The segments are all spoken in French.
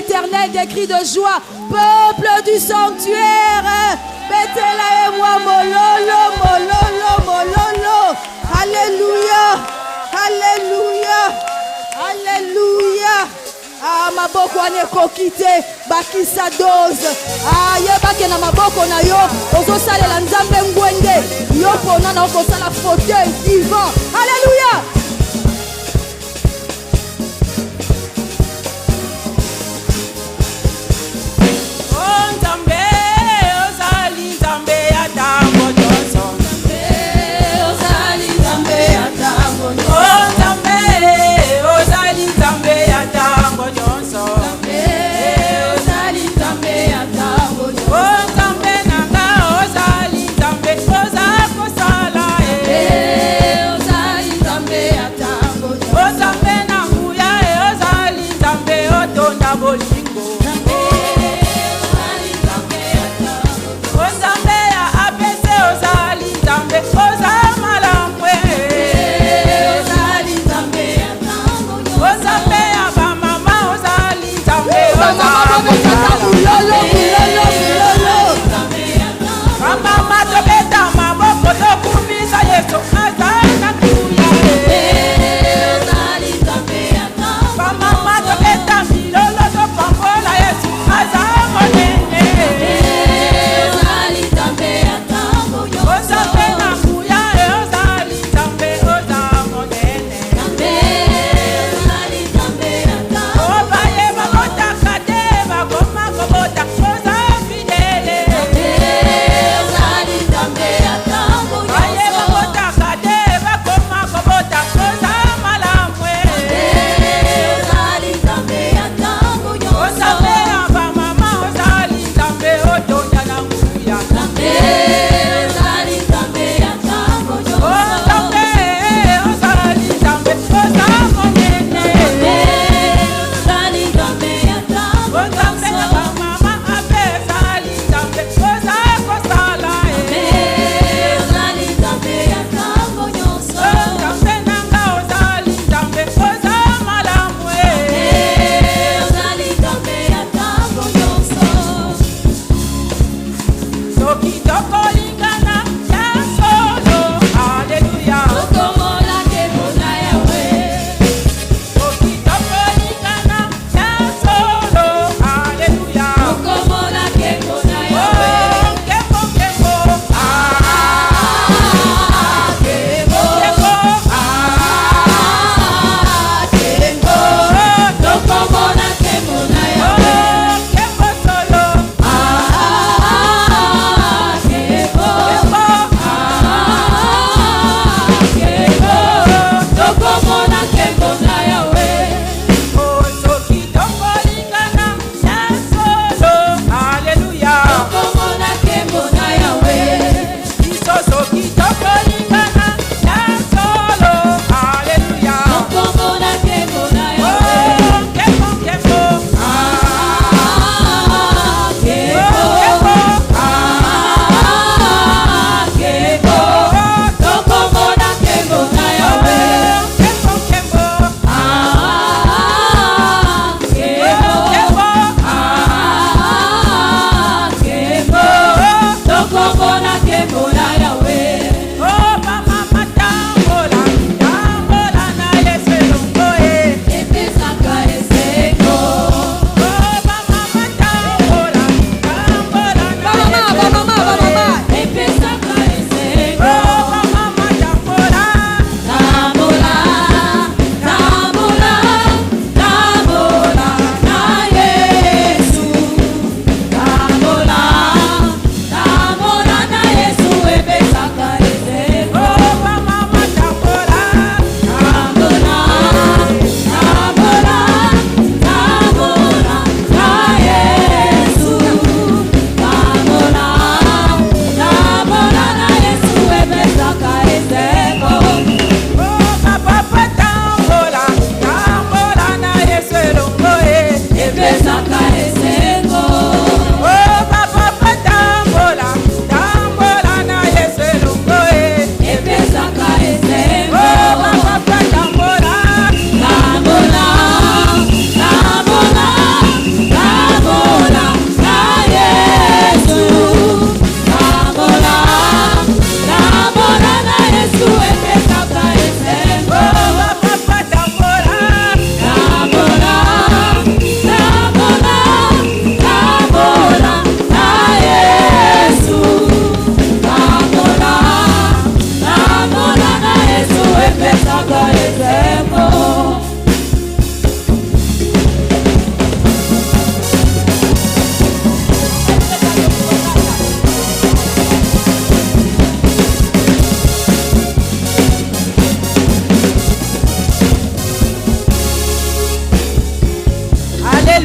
l'Éternel des cris de joie. Peuple du sanctuaire, Betela et moi, mololo, mololo, mololo. Alléluia, alléluia, alléluia. Ah, maboko anekokite bakisa dose. Ah, yebake na maboko na yo ozo salela nzambe ngwende yo pona na oko sala fauteuil vivant. Alléluia. Mama,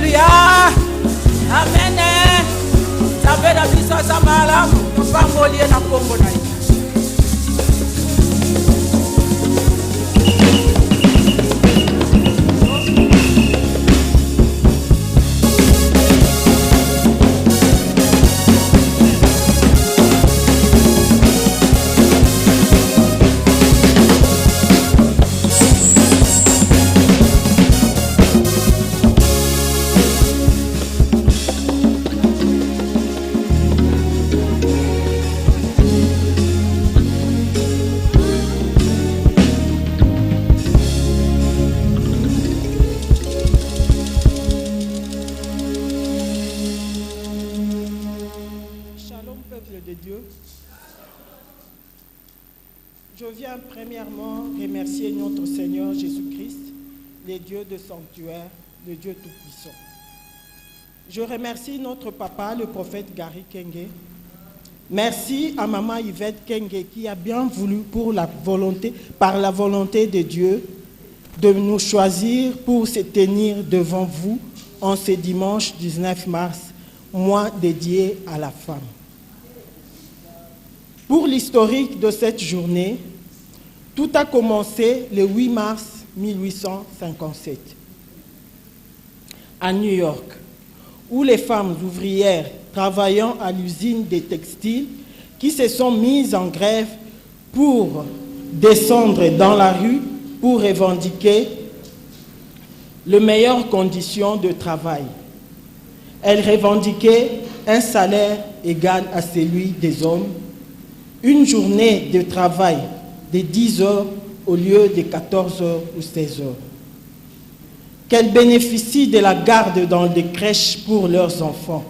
Alléluia. Amen. Nzambe na biso aza malamu. Topambolie na kombo na ye. Je viens premièrement remercier notre Seigneur Jésus-Christ, le Dieu de sanctuaire, le Dieu tout-puissant. Je remercie notre papa, le prophète Gary Kenge. Merci à maman Yvette Kenge qui a bien voulu, par la volonté de Dieu, de nous choisir pour se tenir devant vous en ce dimanche 19 mars, mois dédié à la femme. Pour l'historique de cette journée, tout a commencé le 8 mars 1857 à New York, où les femmes ouvrières travaillant à l'usine des textiles qui se sont mises en grève pour descendre dans la rue pour revendiquer les meilleures conditions de travail. Elles revendiquaient un salaire égal à celui des hommes, une journée de travail de 10 heures au lieu de 14 heures ou 16 heures. Qu'elles bénéficient de la garde dans des crèches pour leurs enfants.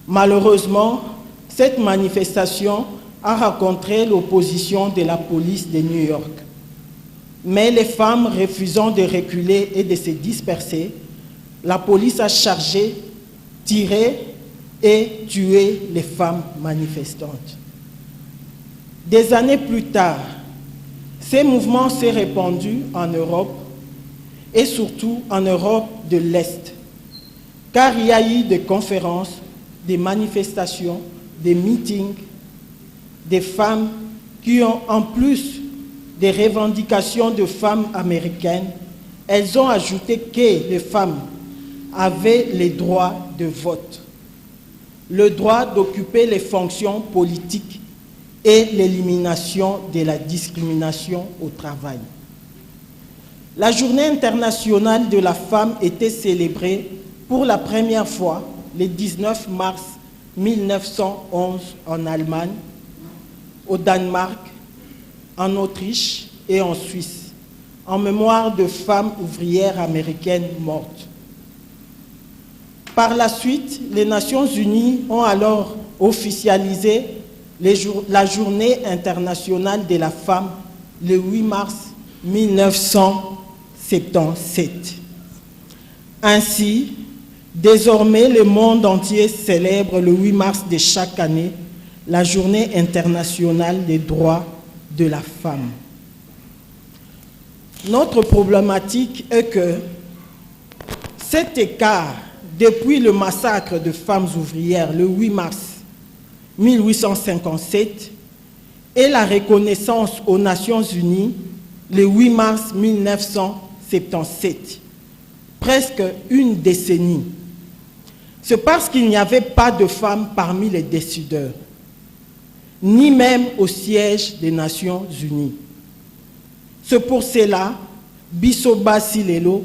Malheureusement, cette manifestation a rencontré l'opposition de la police de New York. Mais les femmes refusant de reculer et de se disperser, la police a chargé, tiré et tué les femmes manifestantes. Des années plus tard, ces mouvements s'est répandu en Europe et surtout en Europe de l'Est, car il y a eu des conférences, des manifestations, des meetings, des femmes qui ont, en plus des revendications de femmes américaines, elles ont ajouté que les femmes avaient le droit de vote, le droit d'occuper les fonctions politiques et l'élimination de la discrimination au travail. La Journée internationale de la femme était célébrée pour la première fois le 19 mars 1911 en Allemagne, au Danemark, en Autriche et en Suisse, en mémoire de femmes ouvrières américaines mortes. Par la suite, les Nations Unies ont alors officialisé la Journée internationale de la femme le 8 mars 1977. Ainsi, désormais, le monde entier célèbre le 8 mars de chaque année la Journée internationale des droits de la femme. Notre problématique est que cet écart depuis le massacre de femmes ouvrières le 8 mars 1857 et la reconnaissance aux Nations Unies le 8 mars 1977, presque une décennie. C'est parce qu'il n'y avait pas de femmes parmi les décideurs, ni même au siège des Nations Unies. C'est pour cela, biso basi lelo,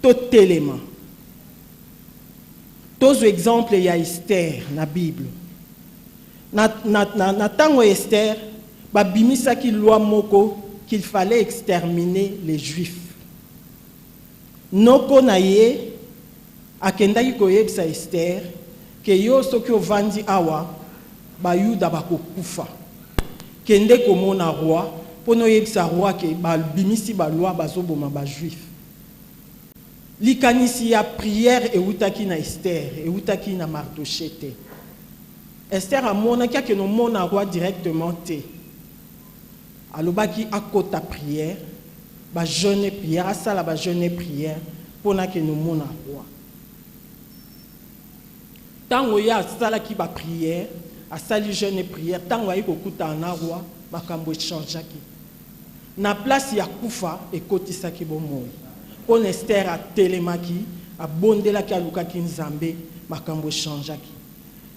totelema. Tous exemples, il y a Esther dans la Bible. Na tango Esther, babimisa ki loi moko qu'il fallait exterminer les Juifs. Noko na ye, akendaki koyebisa Esther, ke yo soki ovandi awa, bayuda bakokufa. Kende komona roi, pono yebisa roi ke babimisi ba loi bazoboma ba Juif. Likanisi ya prière eutaki na Esther, eutaki na Mardochée. Esther a monaki ke no mona roi directement te. Alobaki akota prière, ba jeûne prière, asala ba jeûne prière, pona ke no mona roi. Tango ya sala ki ba prière, a sali jeune prière, tango ayi kokuta na roi, makambo changeaki. Na place ya kufa ekotisaki bomoi. Pon Esther a telemaki, a bondelaki alukaki nzambe, makambo changeaki.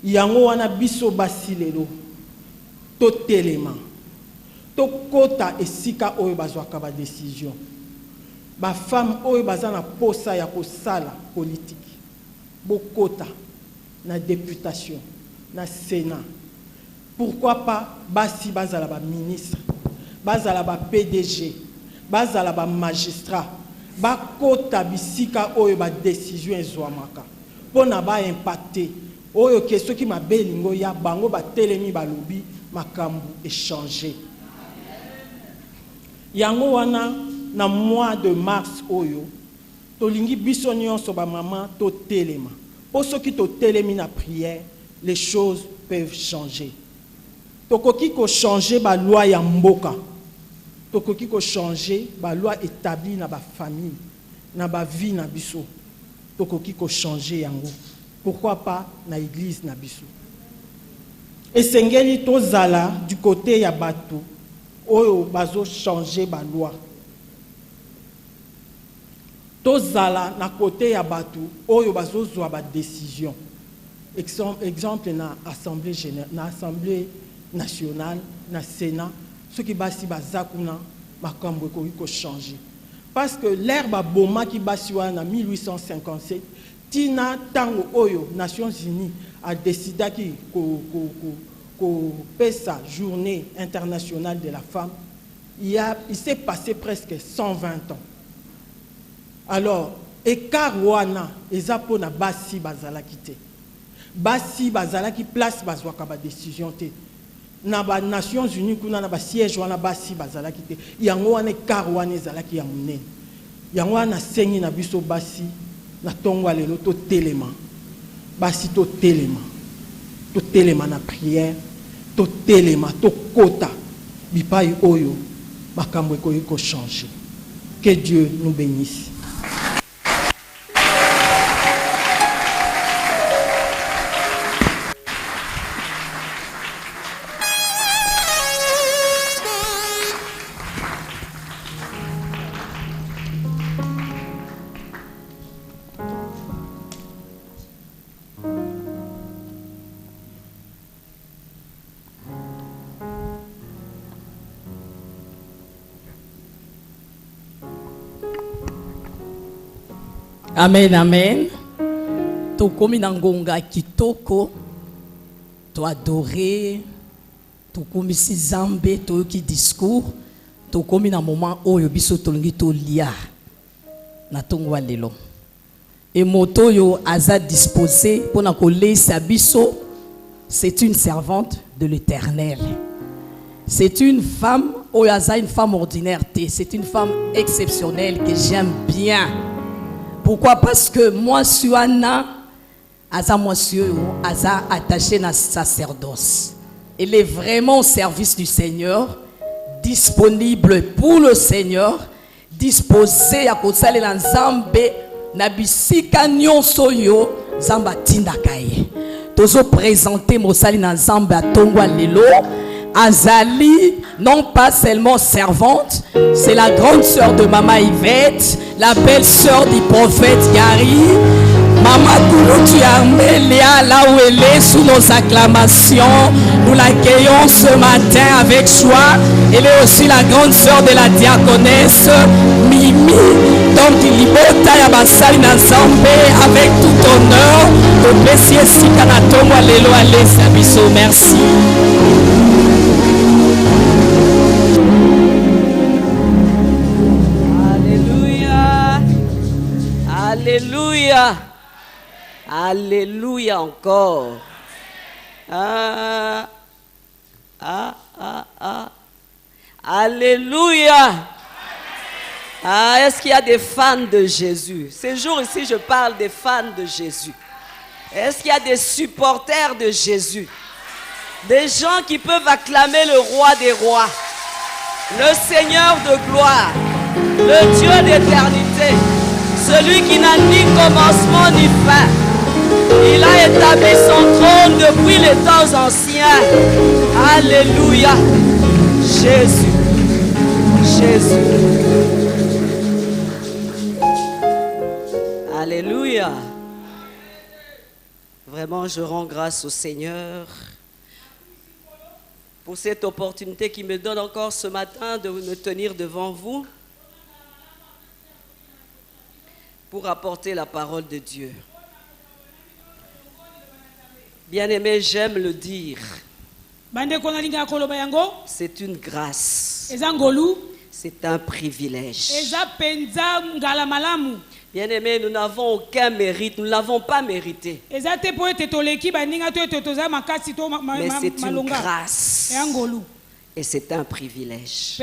Yango wana biso basi lelo, to telema, to kota esika oyo bazwaka ba décision. Ba femme oyo bazana posa ya kosala politique. Bokota na députation, na Sénat. Pourquoi pas basi bazala ba ministre, bazala ba PDG, bazala ba magistrat, ba kota bisika oyo ba décision ezwamaka. Pona ba impacter oyo question qui m'a belingo ya bango ba telemi ba lobi makambu échanger. Yango wana na mois de mars oyo tolingi biso nyonso ba maman to telema. Pour ceux qui to telemi na prière, les choses peuvent changer. Tokoki ko changer ba loi ya mboka. Tokoki ko changer ba loi établie na ba famille, na ba vie na biso. Tokoki ko changer yango. Pourquoi pas na église na biso. Et sengeli tozala du côté ya bato oyo bazo changer ba loi. Tozala na côté ya bato oyo bazo zwa ba décision. Exemple na assemblée générale, na assemblée nationale, na Sénat, ceux qui basi bazakuna makambo ko changer. Parce que l'herbe boma qui basi wana 1857 tina tango oyo Nations Unies a décidé ko pesa journée internationale de la femme, il s'est passé presque 120 ans. Alors, écart wana ezapo na basi bazalaki te. Basi bazalaki place bazwaka ba décision te. Na ba Nations Unies kuna na ba siège wana basi bazalaki te. Yango wana écart wana ezalaki ya munene. Yango wana sengi na biso basi na tongo lelo to telema. Basi to telema. To telema na prière, to telema, to kota. Bipai oyo makambo ko changer. Que Dieu nous bénisse. Amen, amen. To komi nangonga kitoko, to adorer, to komi si zambe, to ki discours, to komi na moment oyo biso tolongi to lia na tongwa lelo. Et moto yo aza disposé pour na kolé sa biso, c'est une servante de l'Éternel. C'est une femme, oyo aza une femme ordinaire, c'est une femme exceptionnelle que j'aime bien. Pourquoi? Parce que moi, Suana, Aza monsieur, Aza attaché à sacerdoce. Elle est vraiment au service du Seigneur, disponible pour le Seigneur, disposé à côté de l'ensemble, nabisika nyonso yo zamba tindakaye. Tozo présenter mosali na zamba tongwa lelo. Azali, non pas seulement servante, c'est la grande sœur de Maman Yvette, la belle sœur du prophète Gary. Maman Kouloutu Armélia, là où elle est, sous nos acclamations, nous l'accueillons ce matin avec joie. Elle est aussi la grande sœur de la diaconesse Mimi. Donc, Libota Yabasali Nazambe, avec tout honneur, de Bessie Sikanatongo Alelo Ale Sabiso. Merci. Alléluia. Alléluia encore. Alléluia. Est-ce qu'il y a des fans de Jésus? Ces jours ici, je parle des fans de Jésus. Est-ce qu'il y a des supporters de Jésus? Des gens qui peuvent acclamer le roi des rois, le Seigneur de gloire, le Dieu d'éternité, celui qui n'a ni commencement ni fin. Il a établi son trône depuis les temps anciens. Alléluia. Jésus. Jésus. Alléluia. Vraiment, je rends grâce au Seigneur pour cette opportunité qui me donne encore ce matin de me tenir devant vous pour apporter la parole de Dieu. Bien-aimé, j'aime le dire. C'est une grâce. C'est un privilège. Bien-aimé, nous n'avons aucun mérite. Nous ne l'avons pas mérité. Mais c'est une grâce. Et c'est un privilège.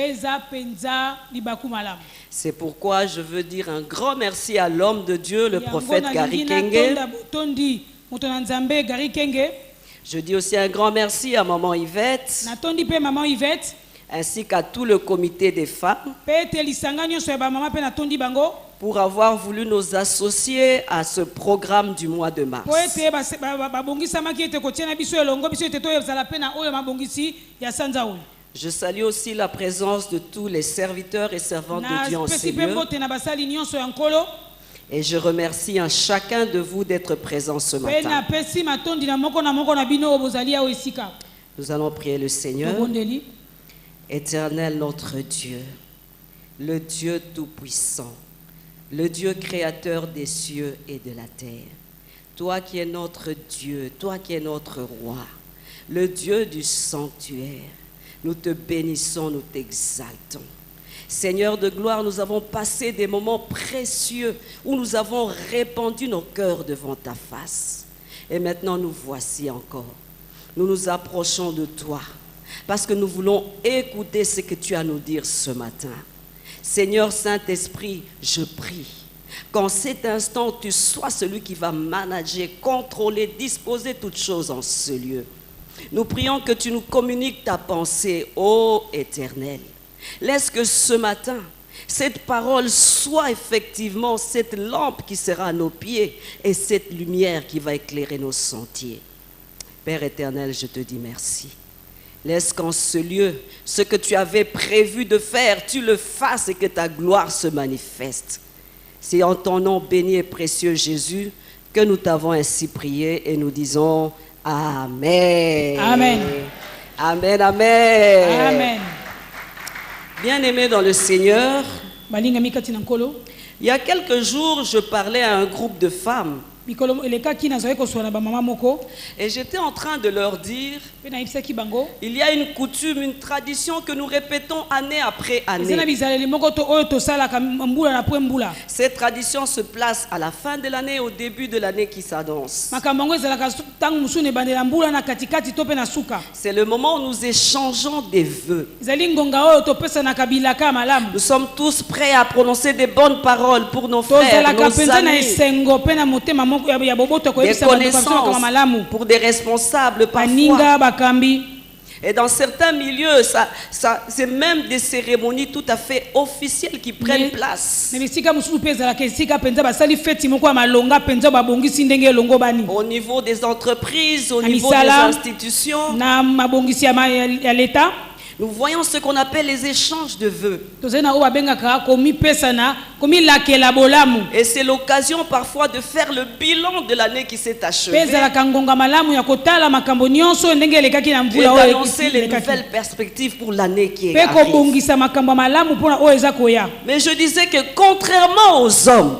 C'est pourquoi je veux dire un grand merci à l'homme de Dieu, le prophète Gary Kenge. Je dis aussi un grand merci à maman Yvette, ainsi qu'à tout le comité des femmes, pour avoir voulu nous associer à ce programme du mois de mars. Je salue aussi la présence de tous les serviteurs et servantes de Dieu en ces lieux. Et je remercie un chacun de vous d'être présent ce matin. Nous allons prier le Seigneur. Éternel notre Dieu, le Dieu tout-puissant, le Dieu créateur des cieux et de la terre. Toi qui es notre Dieu, toi qui es notre roi, le Dieu du sanctuaire, nous te bénissons, nous t'exaltons. Seigneur de gloire, nous avons passé des moments précieux où nous avons répandu nos cœurs devant ta face. Et maintenant nous voici encore. Nous nous approchons de toi parce que nous voulons écouter ce que tu as à nous dire ce matin. Seigneur Saint-Esprit, je prie qu'en cet instant tu sois celui qui va manager, contrôler, disposer toutes choses en ce lieu. Nous prions que tu nous communiques ta pensée, ô Éternel. Laisse que ce matin, cette parole soit effectivement cette lampe qui sera à nos pieds et cette lumière qui va éclairer nos sentiers. Père éternel, je te dis merci. Laisse qu'en ce lieu, ce que tu avais prévu de faire, tu le fasses et que ta gloire se manifeste. C'est en ton nom béni et précieux Jésus que nous t'avons ainsi prié et nous disons Amen. Amen. Amen, amen. Amen. Bien-aimés dans le Seigneur, il y a quelques jours, je parlais à un groupe de femmes et j'étais en train de leur dire, il y a une coutume, une tradition que nous répétons année après année. Cette tradition se place à la fin de l'année et au début de l'année qui s'annonce. C'est le moment où nous échangeons des vœux. Nous sommes tous prêts à prononcer des bonnes paroles pour nos frères, nos amis, des connaissances, pour des responsables parfois. Et dans certains milieux, c'est même des cérémonies tout à fait officielles qui prennent place. Au niveau des entreprises, au niveau des institutions, nous voyons ce qu'on appelle les échanges de vœux. Et c'est l'occasion parfois de faire le bilan de l'année qui s'est achevée et d'annoncer les nouvelles perspectives pour l'année qui arrive. Mais je disais que contrairement aux hommes,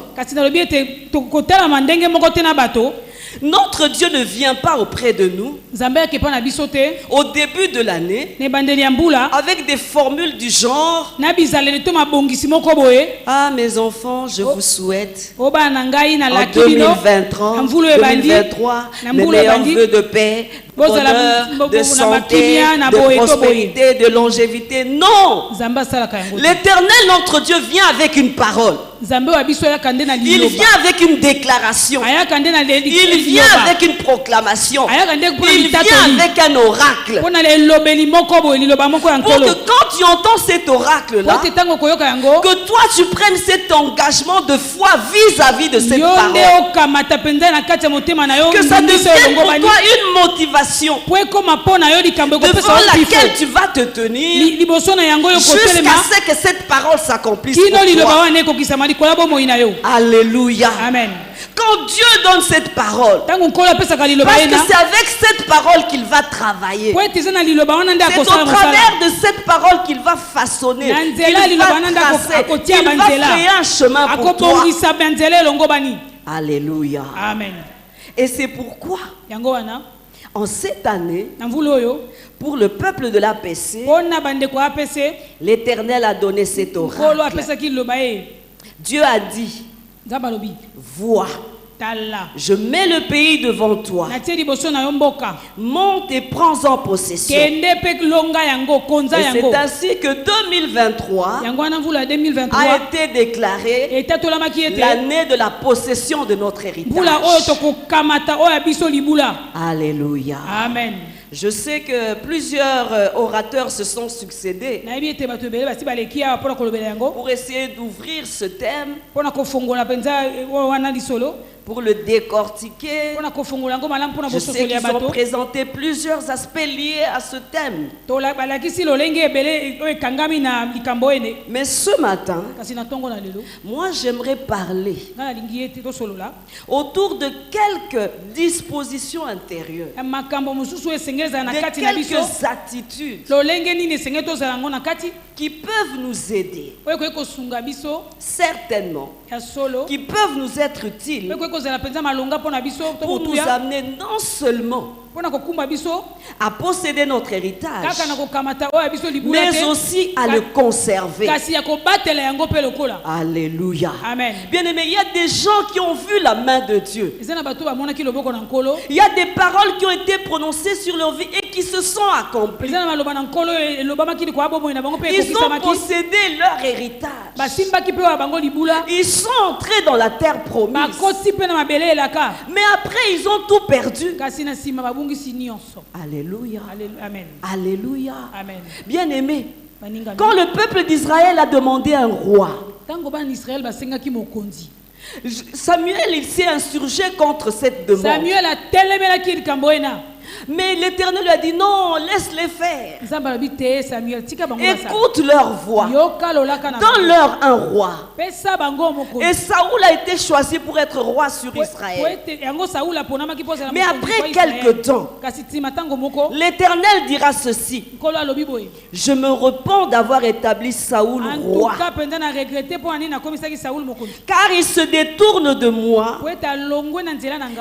notre Dieu ne vient pas auprès de nous au début de l'année avec des formules du genre: ah mes enfants, je vous souhaite en 2023 mes meilleurs vœux de paix, bonheur, de santé, de prospérité, de longévité. Non! L'Éternel notre Dieu vient avec une parole. Il vient avec une déclaration. Il vient avec une proclamation. Il vient avec un oracle. Pour que quand tu entends cet oracle-là, que toi tu prennes cet engagement de foi vis-à-vis de cette parole. Que ça devienne pour toi une motivation devant laquelle tu vas te tenir jusqu'à ce que cette parole s'accomplisse pour toi. Alléluia. Amen. Quand Dieu donne cette parole, parce que c'est avec cette parole qu'il va travailler. C'est au travers de cette parole qu'il va façonner, qu'il va tracer, qu'il va créer un chemin pour toi. Alléluia. Amen. Et c'est pourquoi en cette année, pour le peuple de l'APC, l'Éternel a donné cet oracle. Dieu a dit, vois, je mets le pays devant toi. Monte et prends-en possession. Et c'est ainsi que 2023 a été déclaré l'année de la possession de notre héritage. Alléluia. Amen. Je sais que plusieurs orateurs se sont succédés pour essayer d'ouvrir ce thème, pour le décortiquer. Je sais qu'ils ont présenté plusieurs aspects liés à ce thème. Mais ce matin, moi j'aimerais parler autour de quelques dispositions intérieures, de quelques attitudes qui peuvent nous aider, certainement, qui peuvent nous être utiles pour nous amener non seulement à posséder notre héritage, mais aussi à le conserver. Alléluia. Amen. Bien aimé, il y a des gens qui ont vu la main de Dieu. Il y a des paroles qui ont été prononcées sur leur vie et qui se sont accomplies. Ils ont possédé leur héritage. Ils sont entrés dans la terre promise. Mais après, ils ont tout perdu. Alléluia. Amen. Alléluia. Amen. Bien aimé, quand le peuple d'Israël a demandé un roi, Samuel il s'est insurgé contre cette demande. Mais l'Éternel lui a dit non, laisse-les faire. Écoute leur voix. Donne-leur un roi. Et Saoul a été choisi pour être roi sur Israël. Mais après quelque temps, l'Éternel dira ceci: je me repens d'avoir établi Saoul roi, car il se détourne de moi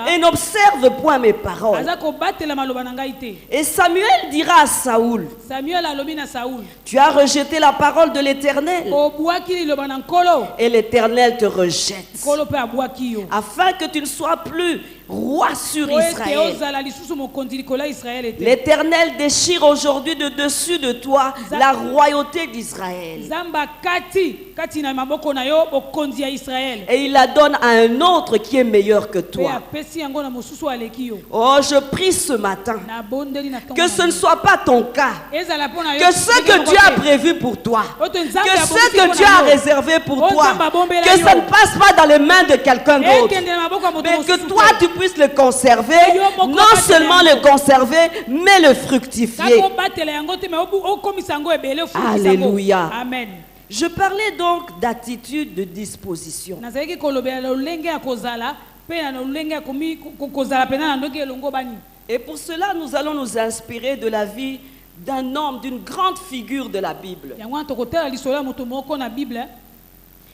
et n'observe point mes paroles. Et Samuel dira à Saoul: tu as rejeté la parole de l'Éternel, et l'Éternel te rejette, afin que tu ne sois plus roi sur Israël. L'Éternel déchire aujourd'hui de dessus de toi la royauté d'Israël, et il la donne à un autre qui est meilleur que toi. Oh, je prie ce matin que ce ne soit pas ton cas, que ce que Dieu a prévu pour toi, que ce que Dieu a réservé pour toi, que ça ne passe pas dans les mains de quelqu'un d'autre, mais que toi tu puisses le conserver, non seulement le conserver, mais le fructifier. Alléluia. Amen. Je parlais donc d'attitude, de disposition. Et pour cela, nous allons nous inspirer de la vie d'un homme, d'une grande figure de la Bible.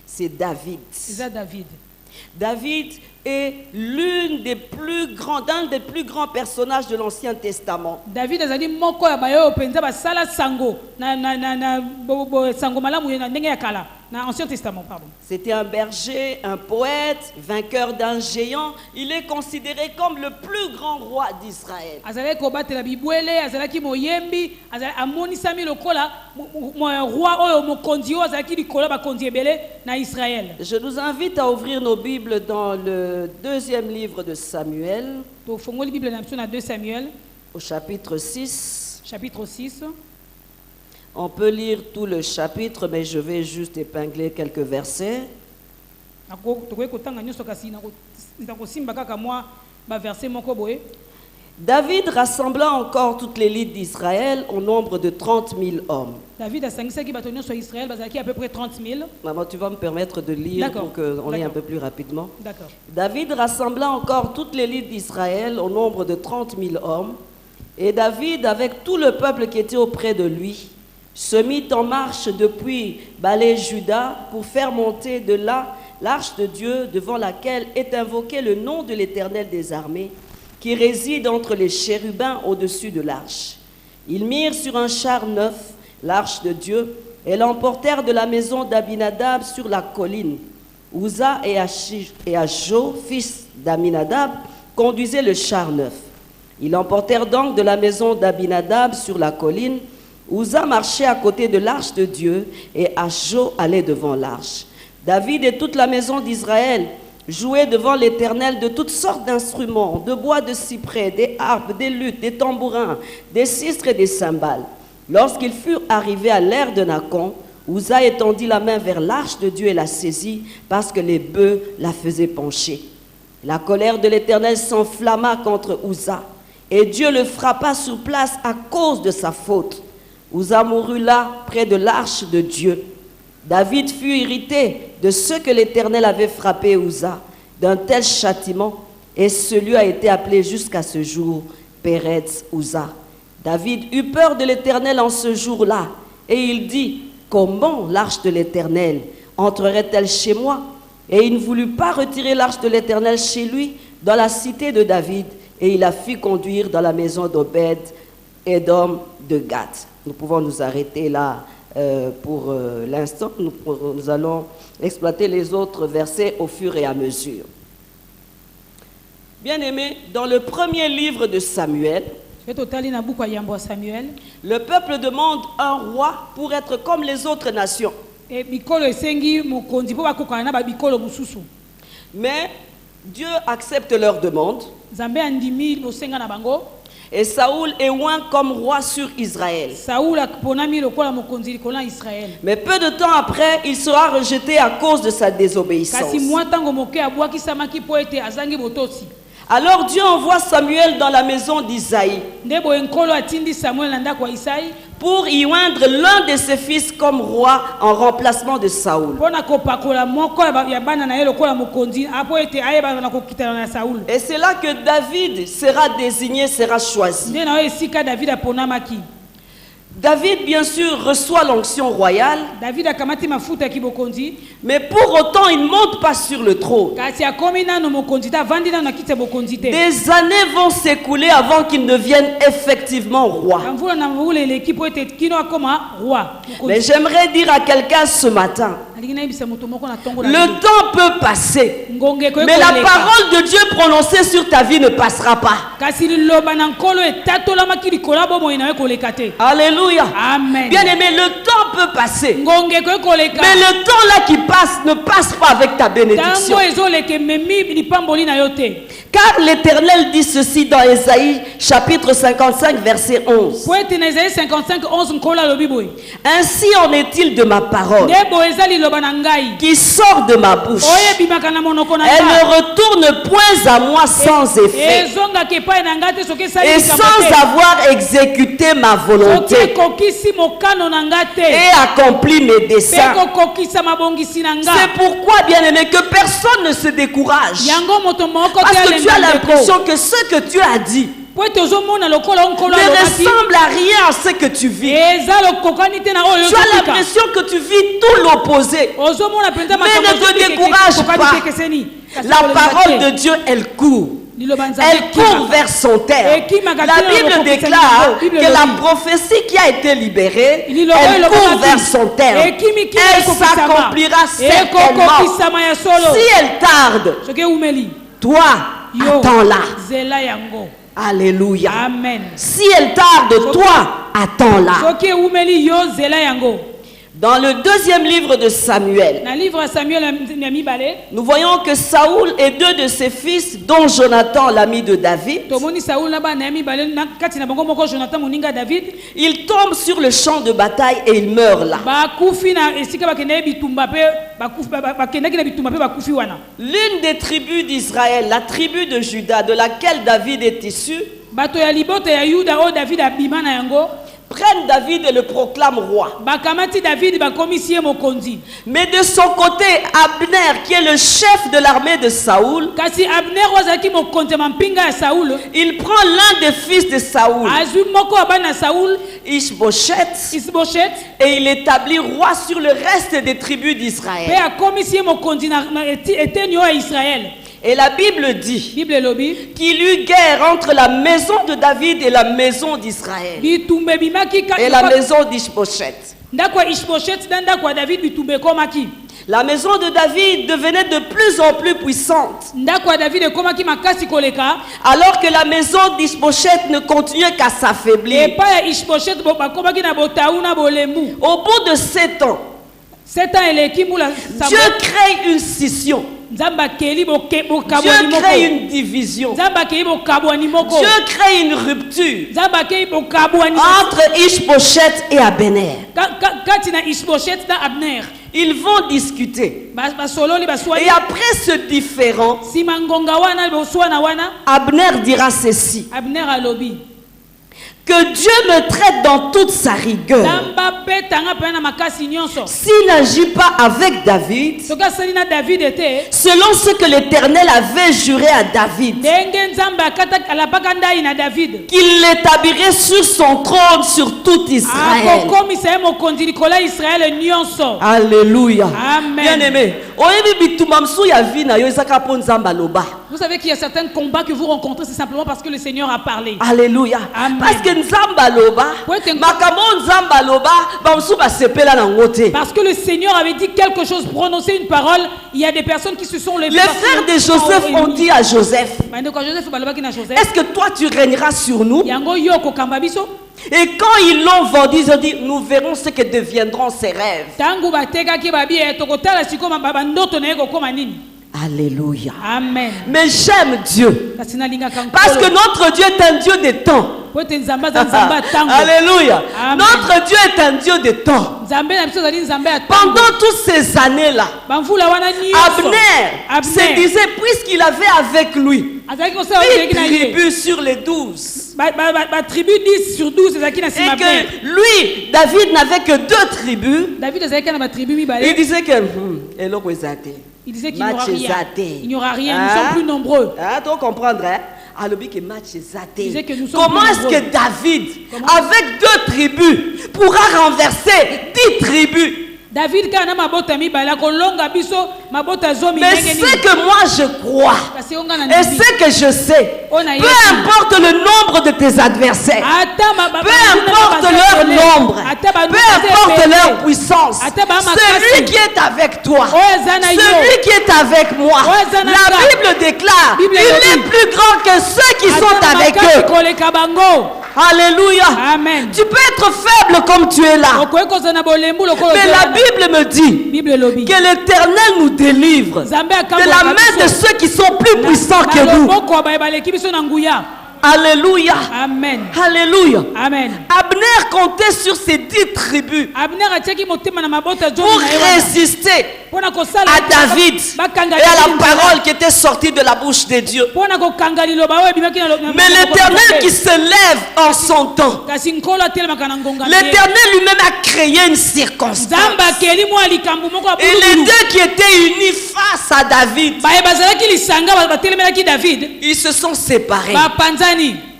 C'est David. David est l'un des plus grands personnages de l'Ancien Testament. dans l'Ancien Testament, pardon. C'était un berger, un poète, vainqueur d'un géant. Il est considéré comme le plus grand roi d'Israël. Je nous invite à ouvrir nos Bibles dans le deuxième livre de Samuel, au chapitre 6. Chapitre 6. On peut lire tout le chapitre, mais je vais juste épingler quelques versets. David rassembla encore toute l'élite d'Israël au nombre de 30 000 hommes. Maman, tu vas me permettre de lire pour qu'on ait un peu plus rapidement. David rassembla encore toute l'élite d'Israël au nombre de 30 000 hommes. Et David, avec tout le peuple qui était auprès de lui, se mit en marche depuis Balé-Juda pour faire monter de là l'arche de Dieu devant laquelle est invoqué le nom de l'Éternel des armées, qui réside entre les chérubins au-dessus de l'arche. Ils mirent sur un char neuf l'arche de Dieu et l'emportèrent de la maison d'Abinadab sur la colline. Uza et Ajo, fils d'Aminadab, conduisaient le char neuf. Ils l'emportèrent donc de la maison d'Abinadab sur la colline. Uza marchait à côté de l'arche de Dieu et Ajo allait devant l'arche. David et toute la maison d'Israël jouaient devant l'Éternel de toutes sortes d'instruments, de bois de cyprès, des harpes, des luttes, des tambourins, des sistres et des cymbales. Lorsqu'ils furent arrivés à l'ère de Nacon, Uza étendit la main vers l'arche de Dieu et la saisit parce que les bœufs la faisaient pencher. La colère de l'Éternel s'enflamma contre Uza et Dieu le frappa sur place à cause de sa faute. Uza mourut là, près de l'arche de Dieu. David fut irrité de ce que l'Éternel avait frappé Uza d'un tel châtiment, et ce lieu a été appelé jusqu'à ce jour Péretz Uza. David eut peur de l'Éternel en ce jour-là, et il dit: comment l'arche de l'Éternel entrerait-elle chez moi? Et il ne voulut pas retirer l'arche de l'Éternel chez lui, dans la cité de David, et il la fit conduire dans la maison d'Obed, Édom de Gath. Nous pouvons nous arrêter là pour l'instant. Nous allons exploiter les autres versets au fur et à mesure. Bien-aimés, dans le premier livre de Samuel, le peuple demande un roi pour être comme les autres nations. Mais Dieu accepte leur demande. Et Saoul est oint comme roi sur Israël. Mais peu de temps après, il sera rejeté à cause de sa désobéissance. Alors Dieu envoie Samuel dans la maison d'Isaïe pour y oindre l'un de ses fils comme roi en remplacement de Saoul. Et c'est là que David sera désigné, sera choisi. David, bien sûr, reçoit l'onction royale, mais pour autant, il ne monte pas sur le trône. Des années vont s'écouler avant qu'il ne devienne effectivement roi. Mais j'aimerais dire à quelqu'un ce matin, le temps peut passer, mais la parole de Dieu prononcée sur ta vie ne passera pas. Alléluia. Amen. Bien aimé, le temps peut passer, mais le temps là qui passe ne passe pas avec ta bénédiction. Car l'Éternel dit ceci dans Ésaïe chapitre 55 verset 11. Ainsi en est-il de ma parole qui sort de ma bouche. Elle ne retourne point à moi sans effet et sans avoir exécuté ma volonté et accompli mes desseins. C'est pourquoi, bien aimé, que personne ne se décourage, parce que tu as l'impression que ce que tu as dit ne ressemble à rien à ce que tu vis. Tu as l'impression que tu vis tout l'opposé. Mais ne te décourage pas. La parole de Dieu, elle court. Elle court vers son terme. La Bible déclare que la prophétie qui a été libérée, elle court vers son terme. Elle s'accomplira certainement. Si elle tarde, toi, attends-la. Alléluia. Amen. Si elle tarde, toi, attends-la. Dans le deuxième livre de Samuel, nous voyons que Saoul et deux de ses fils, dont Jonathan, l'ami de David, ils tombent sur le champ de bataille et ils meurent là. L'une des tribus d'Israël, la tribu de Juda, de laquelle David est issu, prennent David et le proclament roi. Mais de son côté, Abner, qui est le chef de l'armée de Saoul, il prend l'un des fils de Saoul, Ishbosheth, et il établit roi sur le reste des tribus d'Israël. Et la Bible dit qu'il y eut guerre entre la maison de David et la maison d'Israël. Et la maison d'Ishbosheth. La maison de David devenait de plus en plus puissante. Alors que la maison d'Ishbosheth ne continuait qu'à s'affaiblir. Au bout de 7 ans, Dieu crée une scission. Dieu crée une division. Dieu crée une rupture entre Ishbosheth et Abner. Ils vont discuter. Et après ce différend, Abner dira ceci: que Dieu me traite dans toute sa rigueur. S'il n'agit pas avec David, selon ce que l'Éternel avait juré à David, qu'il l'établirait sur son trône sur tout Israël. Alléluia. Bien-aimé, vous savez qu'il y a certains combats que vous rencontrez, c'est simplement parce que le Seigneur a parlé. Alléluia. Amen. Parce que parce que le Seigneur avait dit quelque chose, prononcer une parole, il y a des personnes qui se sont levées. Les frères de Joseph ont dit à Joseph: est-ce que toi tu régneras sur nous? Et quand ils l'ont vendu, ils ont dit: nous verrons ce que deviendront ces rêves. Alléluia. Amen. Mais j'aime Dieu. Parce que notre Dieu est un Dieu de temps. Alléluia. Amen. Notre Dieu est un Dieu de temps. Pendant toutes ces années-là, Abner se disait, puisqu'il avait avec lui 10 tribus sur les 12, et que lui, David, n'avait que 2 tribus, il disait que il disait qu'il n'y aura rien. Nous sommes plus nombreux. Tu vas comprendre, hein? Comment est-ce que David, avec 2 tribus, pourra renverser 10 tribus? David, mais ce que moi je crois et ce que je sais, peu importe le nombre de tes adversaires, peu importe leur nombre, peu importe leur puissance, celui qui est avec toi, celui qui est avec moi, la Bible déclare, il est plus grand que ceux qui sont avec eux. Alléluia. Amen. Tu peux être faible comme tu es là, mais la Bible me dit que l'Éternel nous délivre de la main de ceux qui sont plus puissants que nous. Alléluia. Amen. Alléluia. Amen. Abner comptait sur ses 10 tribus pour résister à David et à la parole qui était sortie de la bouche de Dieu. Mais l'Éternel qui se lève en son temps, l'Éternel lui-même a créé une circonstance. Et les 2 qui étaient unis face à David, ils se sont séparés.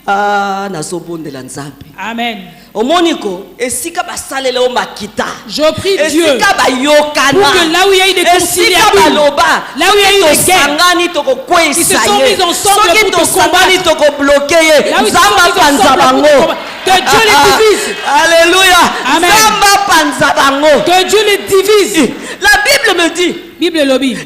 Ah, nazobondela nzambe. Amen. Omoniko, esika basalele o makita. Je prie Dieu esika bayokana. pour que là où il y a eu des conciliations, là où il y a eu des guerres, ils se sont mis ensemble pour te combattre. Là où ils se sont mis ensemble pour te combattre. Que Dieu les divise. Alléluia. Amen. Que Dieu les divise. La Bible me dit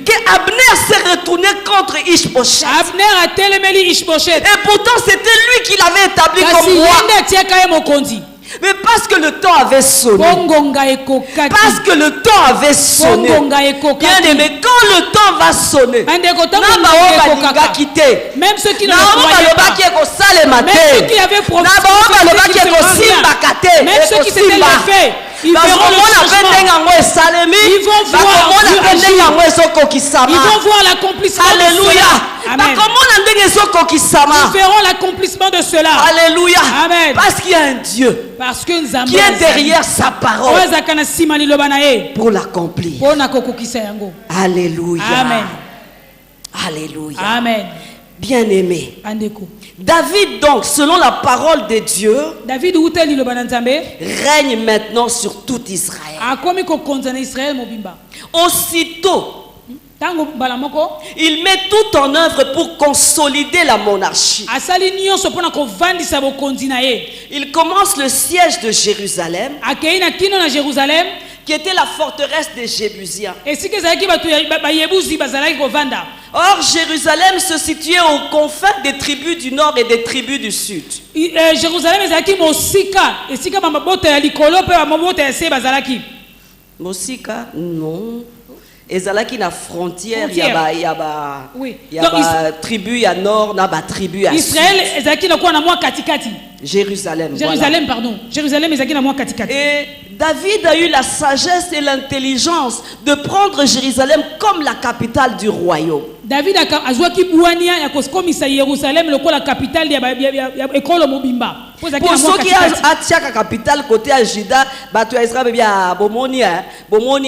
que Abner s'est retourné contre Ishbosheth. Abner a téléméli Ishbosheth. Et pourtant c'était lui qui l'avait établi comme roi. Mais parce que le temps avait sonné. Parce que le temps avait sonné. Bien aimé, quand le temps va sonner, même ceux qui ne croyaient pas, même ceux qui avaient prophétisé, même ceux qui s'étaient levés, ils verront le changement. Ils vont voir l'accomplissement de cela. Amen. Ils verront l'accomplissement de cela. Alléluia. Amen. Parce qu'il y a un Dieu qui est derrière sa parole pour l'accomplir. Alléluia. Amen. Alléluia. Amen. Bien-aimé, David donc, selon la parole de Dieu, règne maintenant sur tout Israël. Aussitôt, il met tout en œuvre pour consolider la monarchie. Il commence le siège de Jérusalem, qui était la forteresse des Jébusiens. Or, Jérusalem se situait aux confins des tribus du nord et des tribus du sud. Mosika, non. Ezalaki na frontière, il y a tribu, il y a nord, na ba tribu à Israël, ezalaki na kwa na mwa katikati. Jérusalem. Jérusalem, voilà. Pardon. Jérusalem, ezalaki na mwa katikati. Et David a eu la sagesse et l'intelligence de prendre Jérusalem comme la capitale du royaume. David a zwaki buania ya kokomisa Jérusalem lokola capitale ya ekolo mobimba. Pour ceux qui ont la capitale côté à Juda, bato ya Israël bia bomoni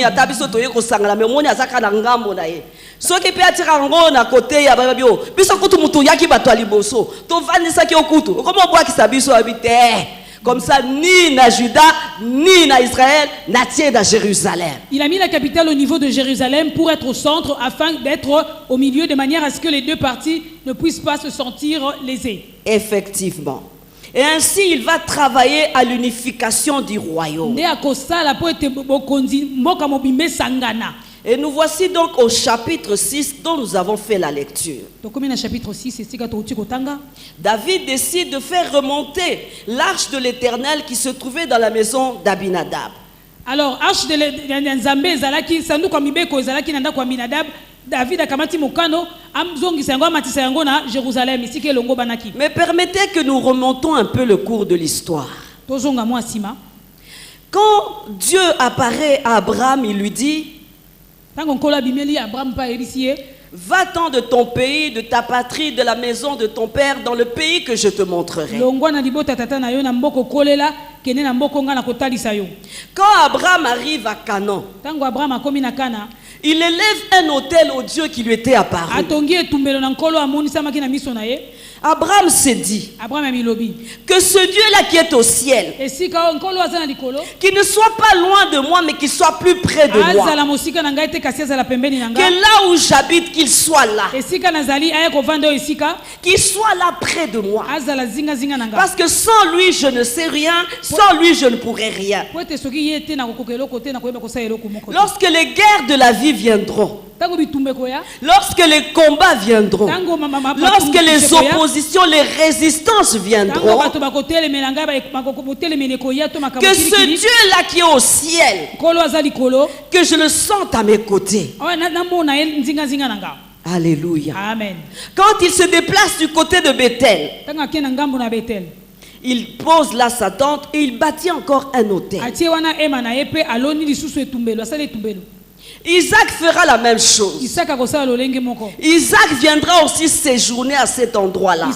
atabiso toye ko sangala mais bomoni azaka na ngambo na ye. Ceux qui peut attirer ngo na côté ya babio, biso kutu mutu yaki bato ya liboso. To vandisa ki okutu. Comment bois qui sabiso habiter. Comme ça, ni na Juda, ni na Israël, n'attient à Jérusalem. Il a mis la capitale au niveau de Jérusalem pour être au centre, afin d'être au milieu, de manière à ce que les deux parties ne puissent pas se sentir lésées. Effectivement. Et ainsi, il va travailler à l'unification du royaume. Et nous voici donc au chapitre 6 dont nous avons fait la lecture. David décide de faire remonter l'arche de l'Éternel qui se trouvait dans la maison d'Abinadab. Alors, l'arche de Nzambe zalaki sanduku mibeko zalaki nanda kwa Abinadab. David a kamati mukano amzongisa yango amatisa yango na Jérusalem isiki elongo banaki. Mais permettez que nous remontons un peu le cours de l'histoire. Tozonga mwa sima. Quand Dieu apparaît à Abraham, il lui dit: va-t'en de ton pays, de ta patrie, de la maison de ton père, dans le pays que je te montrerai. Quand Abraham arrive à Canaan, il élève un autel au Dieu qui lui était apparu. Abraham s'est dit que ce Dieu-là qui est au ciel, qui ne soit pas loin de moi, mais qu'il soit plus près de moi. Que là où j'habite, qu'il soit là. Qu'il soit là près de moi. Parce que sans lui, je ne sais rien. Sans lui, je ne pourrai rien. Lorsque les guerres de la vie viendront, lorsque les combats viendront, lorsque les oppositions, les résistances viendront, que ce Dieu-là qui est au ciel, que je le sente à mes côtés. Alléluia. Amen. Quand il se déplace du côté de Bethel, il pose là sa tente et il bâtit encore un autel. Isaac fera la même chose. Isaac viendra aussi séjourner à cet endroit-là.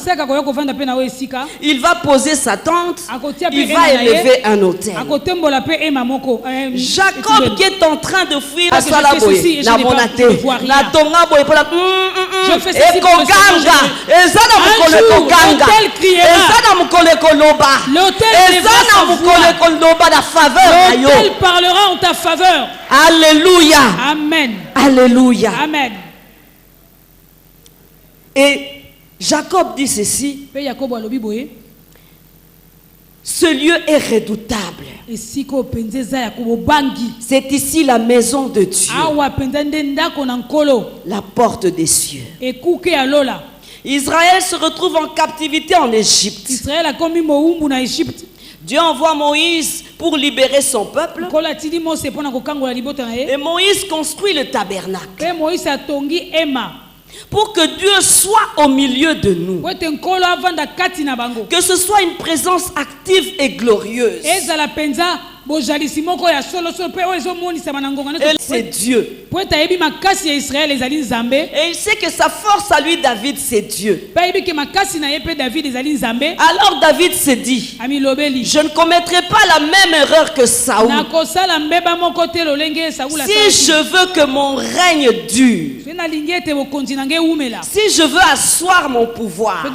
Il va poser sa tente. Il va élever un autel. Jacob qui est en train de fuir à Salaboye, la monate, la tonga boye pour la. Et Koganga, et ça n'a L'autel parlera en ta faveur. Alléluia. Amen. Alléluia. Amen. Et Jacob dit ceci. Ce lieu est redoutable. C'est ici la maison de Dieu. La porte des cieux. Israël se retrouve en captivité en Égypte. Dieu envoie Moïse pour libérer son peuple. Et Moïse construit le tabernacle. Pour que Dieu soit au milieu de nous. Que ce soit une présence active et glorieuse. Et c'est Dieu. Et il sait que sa force à lui, David, c'est Dieu. Alors David s'est dit, je ne commettrai pas la même erreur que Saoul. Si je veux que mon règne dure, si je veux asseoir mon pouvoir, la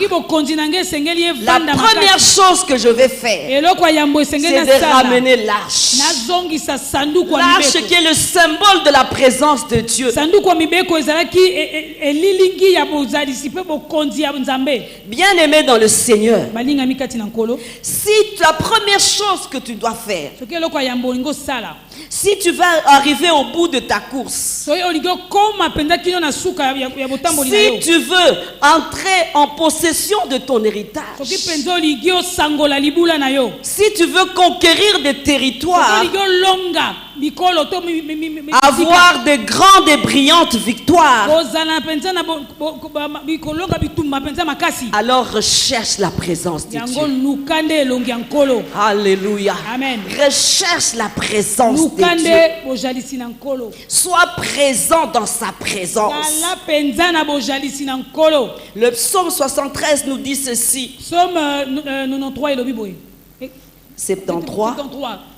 première chose que je vais faire, c'est de ramener l'arche. L'arche qui est le symbole de la présence de Dieu. Bien aimé dans le Seigneur, si la première chose que tu dois faire, si tu vas arriver au bout de ta course, si tu veux entrer en possession de ton héritage, si tu veux conquérir des territoires, avoir de grandes et brillantes victoires, alors recherche la présence de Dieu. Alléluia. Amen. Recherche la présence de Dieu. Sois présent dans sa présence. Le psaume 73 nous dit ceci. 73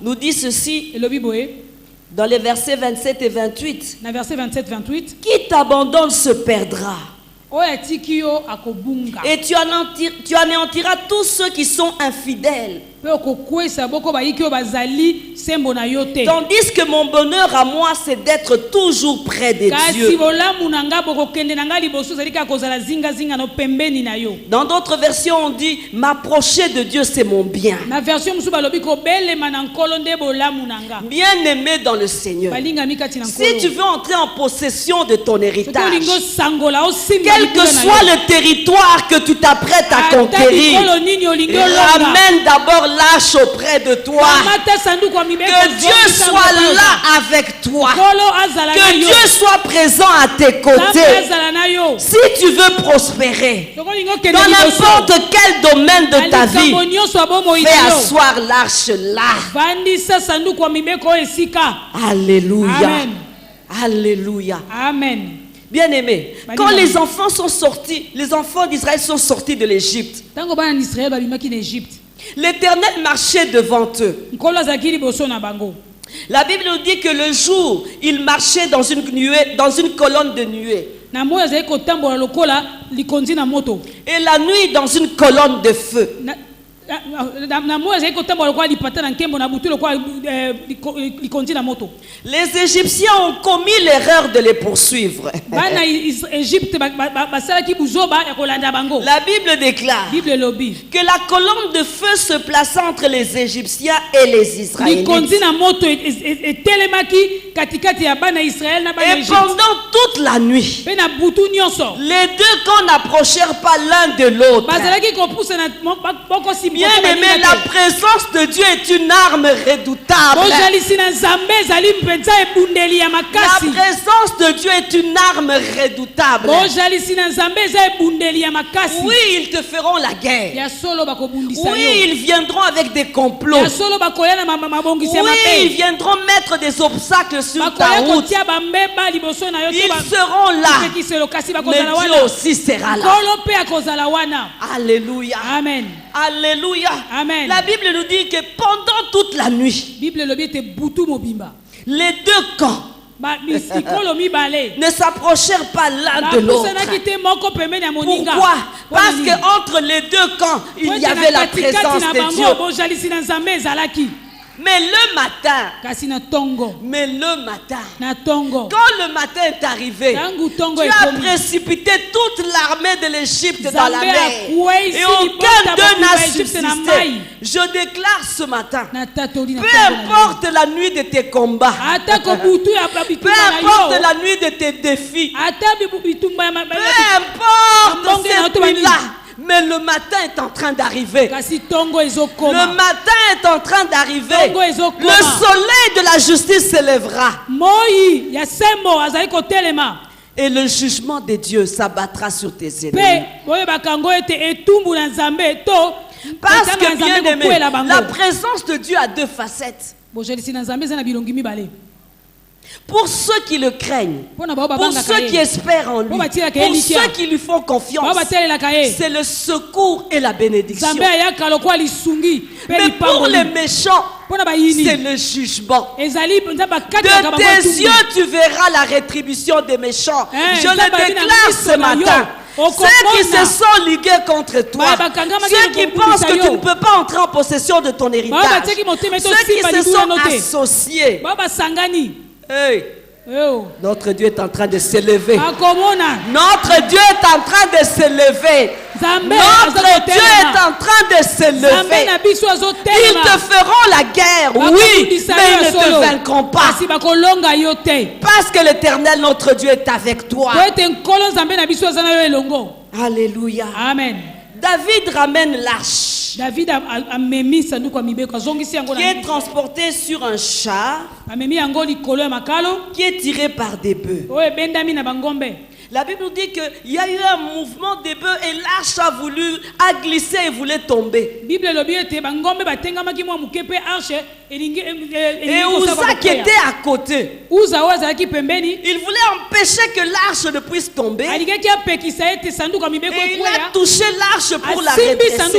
nous dit ceci dans les versets 27 et 28. Qui t'abandonne se perdra. Et tu anéantiras tous ceux qui sont infidèles. Tandis que mon bonheur à moi, c'est d'être toujours près de Dieu. Dans d'autres versions, on dit m'approcher de Dieu, c'est mon bien. Bien aimé dans le Seigneur, si tu veux entrer en possession de ton héritage, quel que soit le territoire que tu t'apprêtes à conquérir, ramène d'abord l'arche auprès de toi. Que Dieu soit là avec toi. Que Dieu soit présent à tes côtés. Si tu veux prospérer dans n'importe quel domaine de ta vie, fais asseoir l'arche là. Alléluia. Alléluia. Amen. Bien aimé, quand les enfants sont sortis, les enfants d'Israël sont sortis de l'Égypte, l'Éternel marchait devant eux. La Bible nous dit que le jour, il marchait dans une nuée, dans une colonne de nuée. Et la nuit, dans une colonne de feu. Les Égyptiens ont commis l'erreur de les poursuivre. La Bible déclare que la colonne de feu se plaçait entre les Égyptiens et les Israélites. Et pendant toute la nuit, les deux camps n'approchèrent pas l'un de l'autre. Bien aimé, la présence de Dieu est une arme redoutable. La présence de Dieu est une arme redoutable. Oui, ils te feront la guerre. Oui, ils viendront avec des complots. Oui, ils viendront mettre des obstacles sur ta route. Ils seront là. Mais Dieu aussi sera là. Alléluia. Amen. Alléluia. Amen. La Bible nous dit que pendant toute la nuit, les deux camps ne s'approchèrent pas l'un de l'autre. Pourquoi? Parce qu'entre les deux camps, il y avait la présence de Dieu. Mais le matin, quand le matin est arrivé, tu as précipité toute l'armée de l'Égypte dans la mer et aucun d'eux n'a subsisté. Je déclare ce matin, peu importe la nuit de tes combats, peu importe la nuit de tes défis, peu importe cette nuit-là, mais le matin est en train d'arriver. Le matin est en train d'arriver. Le soleil de la justice s'élèvera. Et le jugement de Dieu s'abattra sur tes ennemis. Parce que, bien aimé, la présence de Dieu a deux facettes. Pour ceux qui le craignent, pour ceux qui espèrent en lui, pour ceux qui lui font confiance, c'est le secours et la bénédiction. Mais pour les méchants, c'est le jugement. De tes yeux, tu verras la rétribution des méchants. Je le déclare ce matin. Ceux qui se sont ligués contre toi, ceux qui pensent que tu ne peux pas entrer en possession de ton héritage, ceux qui se sont associés. Hey. Notre Dieu est en train de s'élever. Notre Dieu est en train de s'élever. Notre Dieu est en train de s'élever. Ils te feront la guerre, oui, mais ils ne te vaincront pas. Parce que l'Éternel, notre Dieu, est avec toi. Alléluia. Amen. David ramène l'arche qui est transporté sur un char qui est tiré par des bœufs. La Bible nous dit qu'il y a eu un mouvement des bœufs et l'arche a glissé et voulait tomber. Et Uza qui était à côté, il voulait empêcher que l'arche ne puisse tomber. Et il a touché l'arche pour la redresser.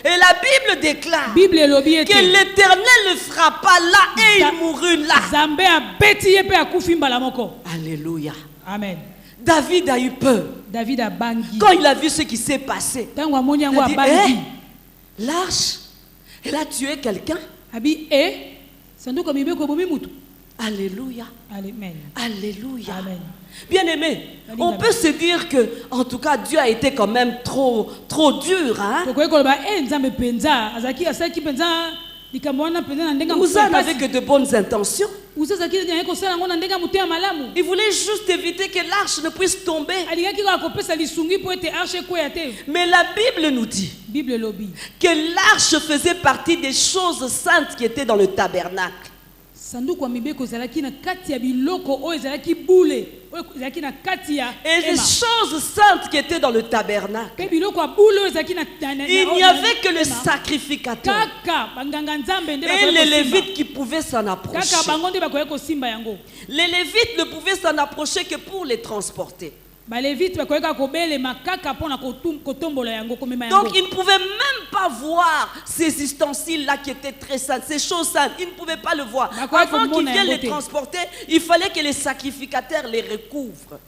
Et la Bible déclare que l'Éternel le frappa là et il mourut là. Alléluia. Amen. David a eu peur. Quand il a vu ce qui s'est passé, il a dit, l'arche, elle a tué quelqu'un. Alléluia. Amen. Alléluia. Amen. Bien aimé, on peut se dire que, en tout cas, Dieu a été quand même trop dur. Hein? Uza n'avait que de bonnes intentions. Il voulait juste éviter que l'arche ne puisse tomber. Mais la Bible nous dit que l'arche faisait partie des choses saintes qui étaient dans le tabernacle. Et les choses saintes qui étaient dans le tabernacle, il n'y avait que le sacrificateur et les Lévites qui pouvaient s'en approcher. Les Lévites ne pouvaient s'en approcher que pour les transporter. Donc ils ne pouvaient même pas voir ces ustensiles-là qui étaient très saintes, ces choses saintes. Ils ne pouvaient pas le voir. Avant qu'ils viennent les transporter, il fallait que les sacrificateurs les recouvrent.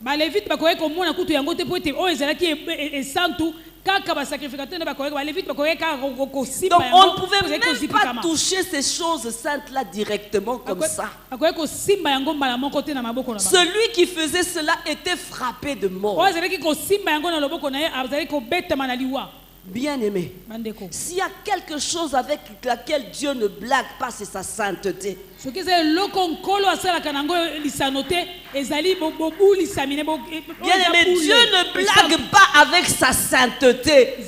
Donc on ne pouvait même pas toucher ces choses saintes-là directement comme ça. Celui qui faisait cela était frappé de mort. Bien aimé, s'il y a quelque chose avec laquelle Dieu ne blague pas, c'est sa sainteté. Bien aimé, Dieu ne blague pas avec sa sainteté.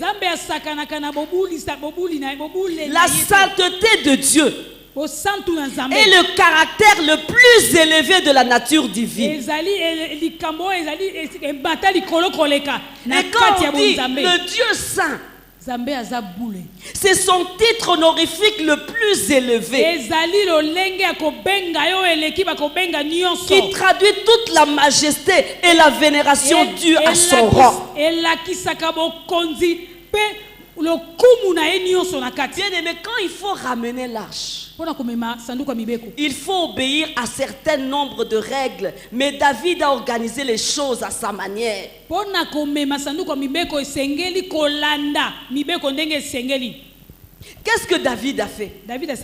La sainteté de Dieu est le caractère le plus élevé de la nature divine. Et quand on dit le Dieu saint, c'est son titre honorifique le plus élevé, qui traduit toute la majesté et la vénération due à son rang. Bien-aimé, quand il faut ramener l'arche, il faut obéir à certain nombre de règles. Mais David a organisé les choses à sa manière. Qu'est-ce que David a fait? David a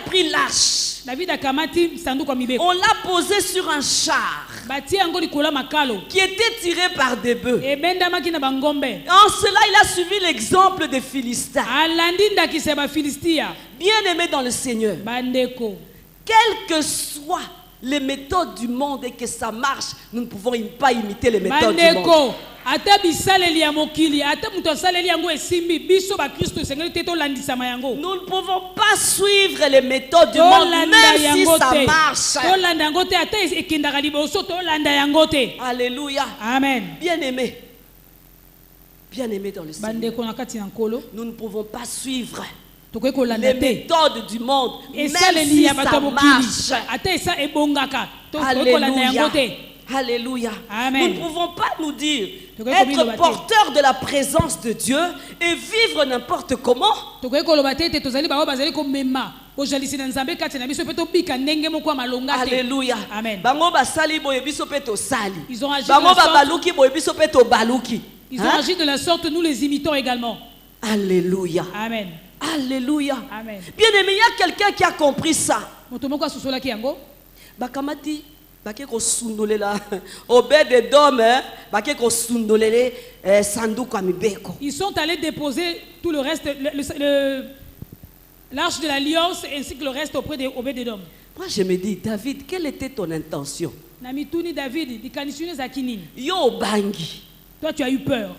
pris l'arche. On l'a posé sur un char qui était tiré par des bœufs. En cela, il a suivi l'exemple des Philistins. Bien aimé dans le Seigneur, quelles que soient les méthodes du monde et que ça marche, nous ne pouvons pas imiter les méthodes du monde. Nous ne pouvons pas suivre les méthodes du monde, même si ça marche. Alléluia. Amen. Bien-aimé dans le Seigneur, nous ne pouvons pas suivre les méthodes du monde, même si ça marche. Alléluia. Alléluia. Amen. Nous ne pouvons pas nous dire être porteurs de la présence de Dieu et vivre n'importe comment. Alléluia. Amen. Ils ont agi de la sorte, nous les imitons également. Alléluia. Amen. Alléluia. Amen. Bien aimé, il y a quelqu'un qui a compris ça. Bakamati. Ils sont allés déposer tout le reste, l'arche de l'alliance ainsi que le reste auprès de Obed-Edom. Moi je me dis, David, quelle était ton intention? Yo bangi. Toi tu as eu peur.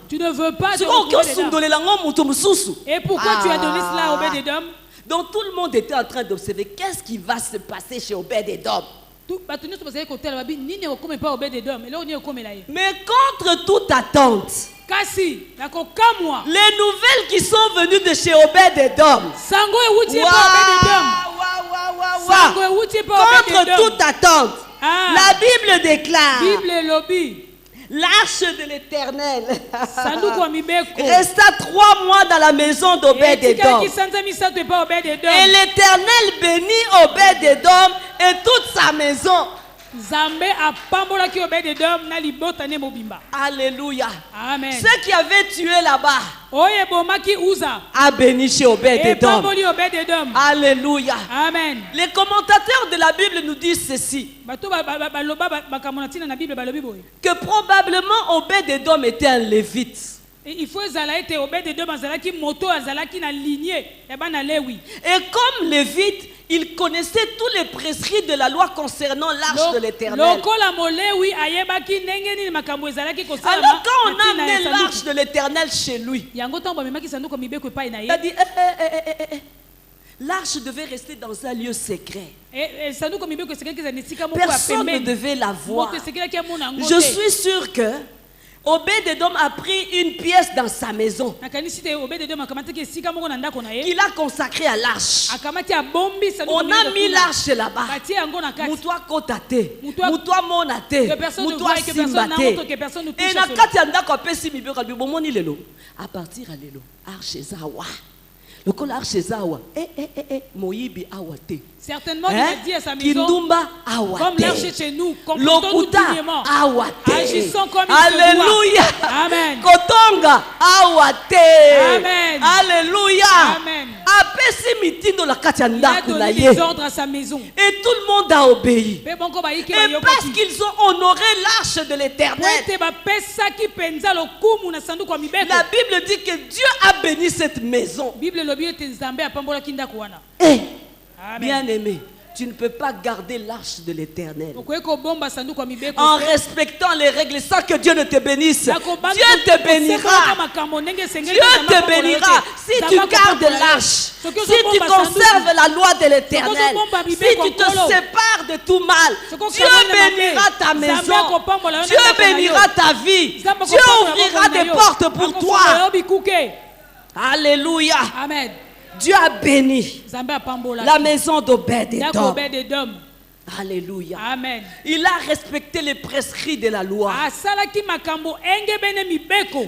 Tu ne veux pas de Et pourquoi tu as donné cela à Obed-Edom? Donc tout le monde était en train d'observer qu'est-ce qui va se passer chez Obed-Edom. Mais contre toute attente, les nouvelles qui sont venues de chez Obed-Edom, contre toute attente, la Bible déclare, l'arche de l'Éternel resta 3 mois dans la maison d'Obed-Edom. Et l'Éternel bénit Obed-Edom et toute sa maison. Alléluia. Amen. Ceux qui avaient tué là-bas a béni chez Obed-Edom. Alléluia. Amen. Les commentateurs de la Bible nous disent ceci, que probablement Obed-Edom était un lévite. Il faut été Obed-Edom qui moto azalaki na lignée et comme lévite, il connaissait tous les prescrits de la loi concernant l'arche de l'Éternel. Alors quand on a amené l'arche de l'Éternel chez lui, il a dit l'arche devait rester dans un lieu secret. Personne ne devait la voir. Je suis sûr que Obed-Edom a pris une pièce dans sa maison qu'il a consacrée à l'arche. On a mis l'arche là-bas. Moutoua kotate, moutoua monate, moutoua simbate. Et na kati anda ko pesi mibio kalbi bomoni lelo. À partir à lelo, arche zawa. Le col arche zawa. Moyibi awate. Certainement, il a dit à sa maison, comme l'arche chez nous, comportons-nous dignement, agissons comme il se Alléluia. doit. Amen. Kotonga awate. Amen. Alléluia. Amen. Il a donné des ordres à sa maison. Et tout le monde a obéi. Et parce qu'ils ont honoré l'arche de l'Éternel, la Bible dit que Dieu a béni cette maison. Bien aimé, tu ne peux pas garder l'arche de l'Éternel en respectant les règles sans que Dieu ne te bénisse. Dieu te bénira. Dieu te bénira si tu gardes l'arche, si tu conserves la loi de l'Éternel, si tu te sépares de tout mal. Dieu bénira ta maison, Dieu bénira ta vie, Dieu ouvrira des portes pour toi. Alléluia. Amen. Dieu a béni la maison d'Obed-Edom. Alléluia. Amen. Il a respecté les prescrits de la loi.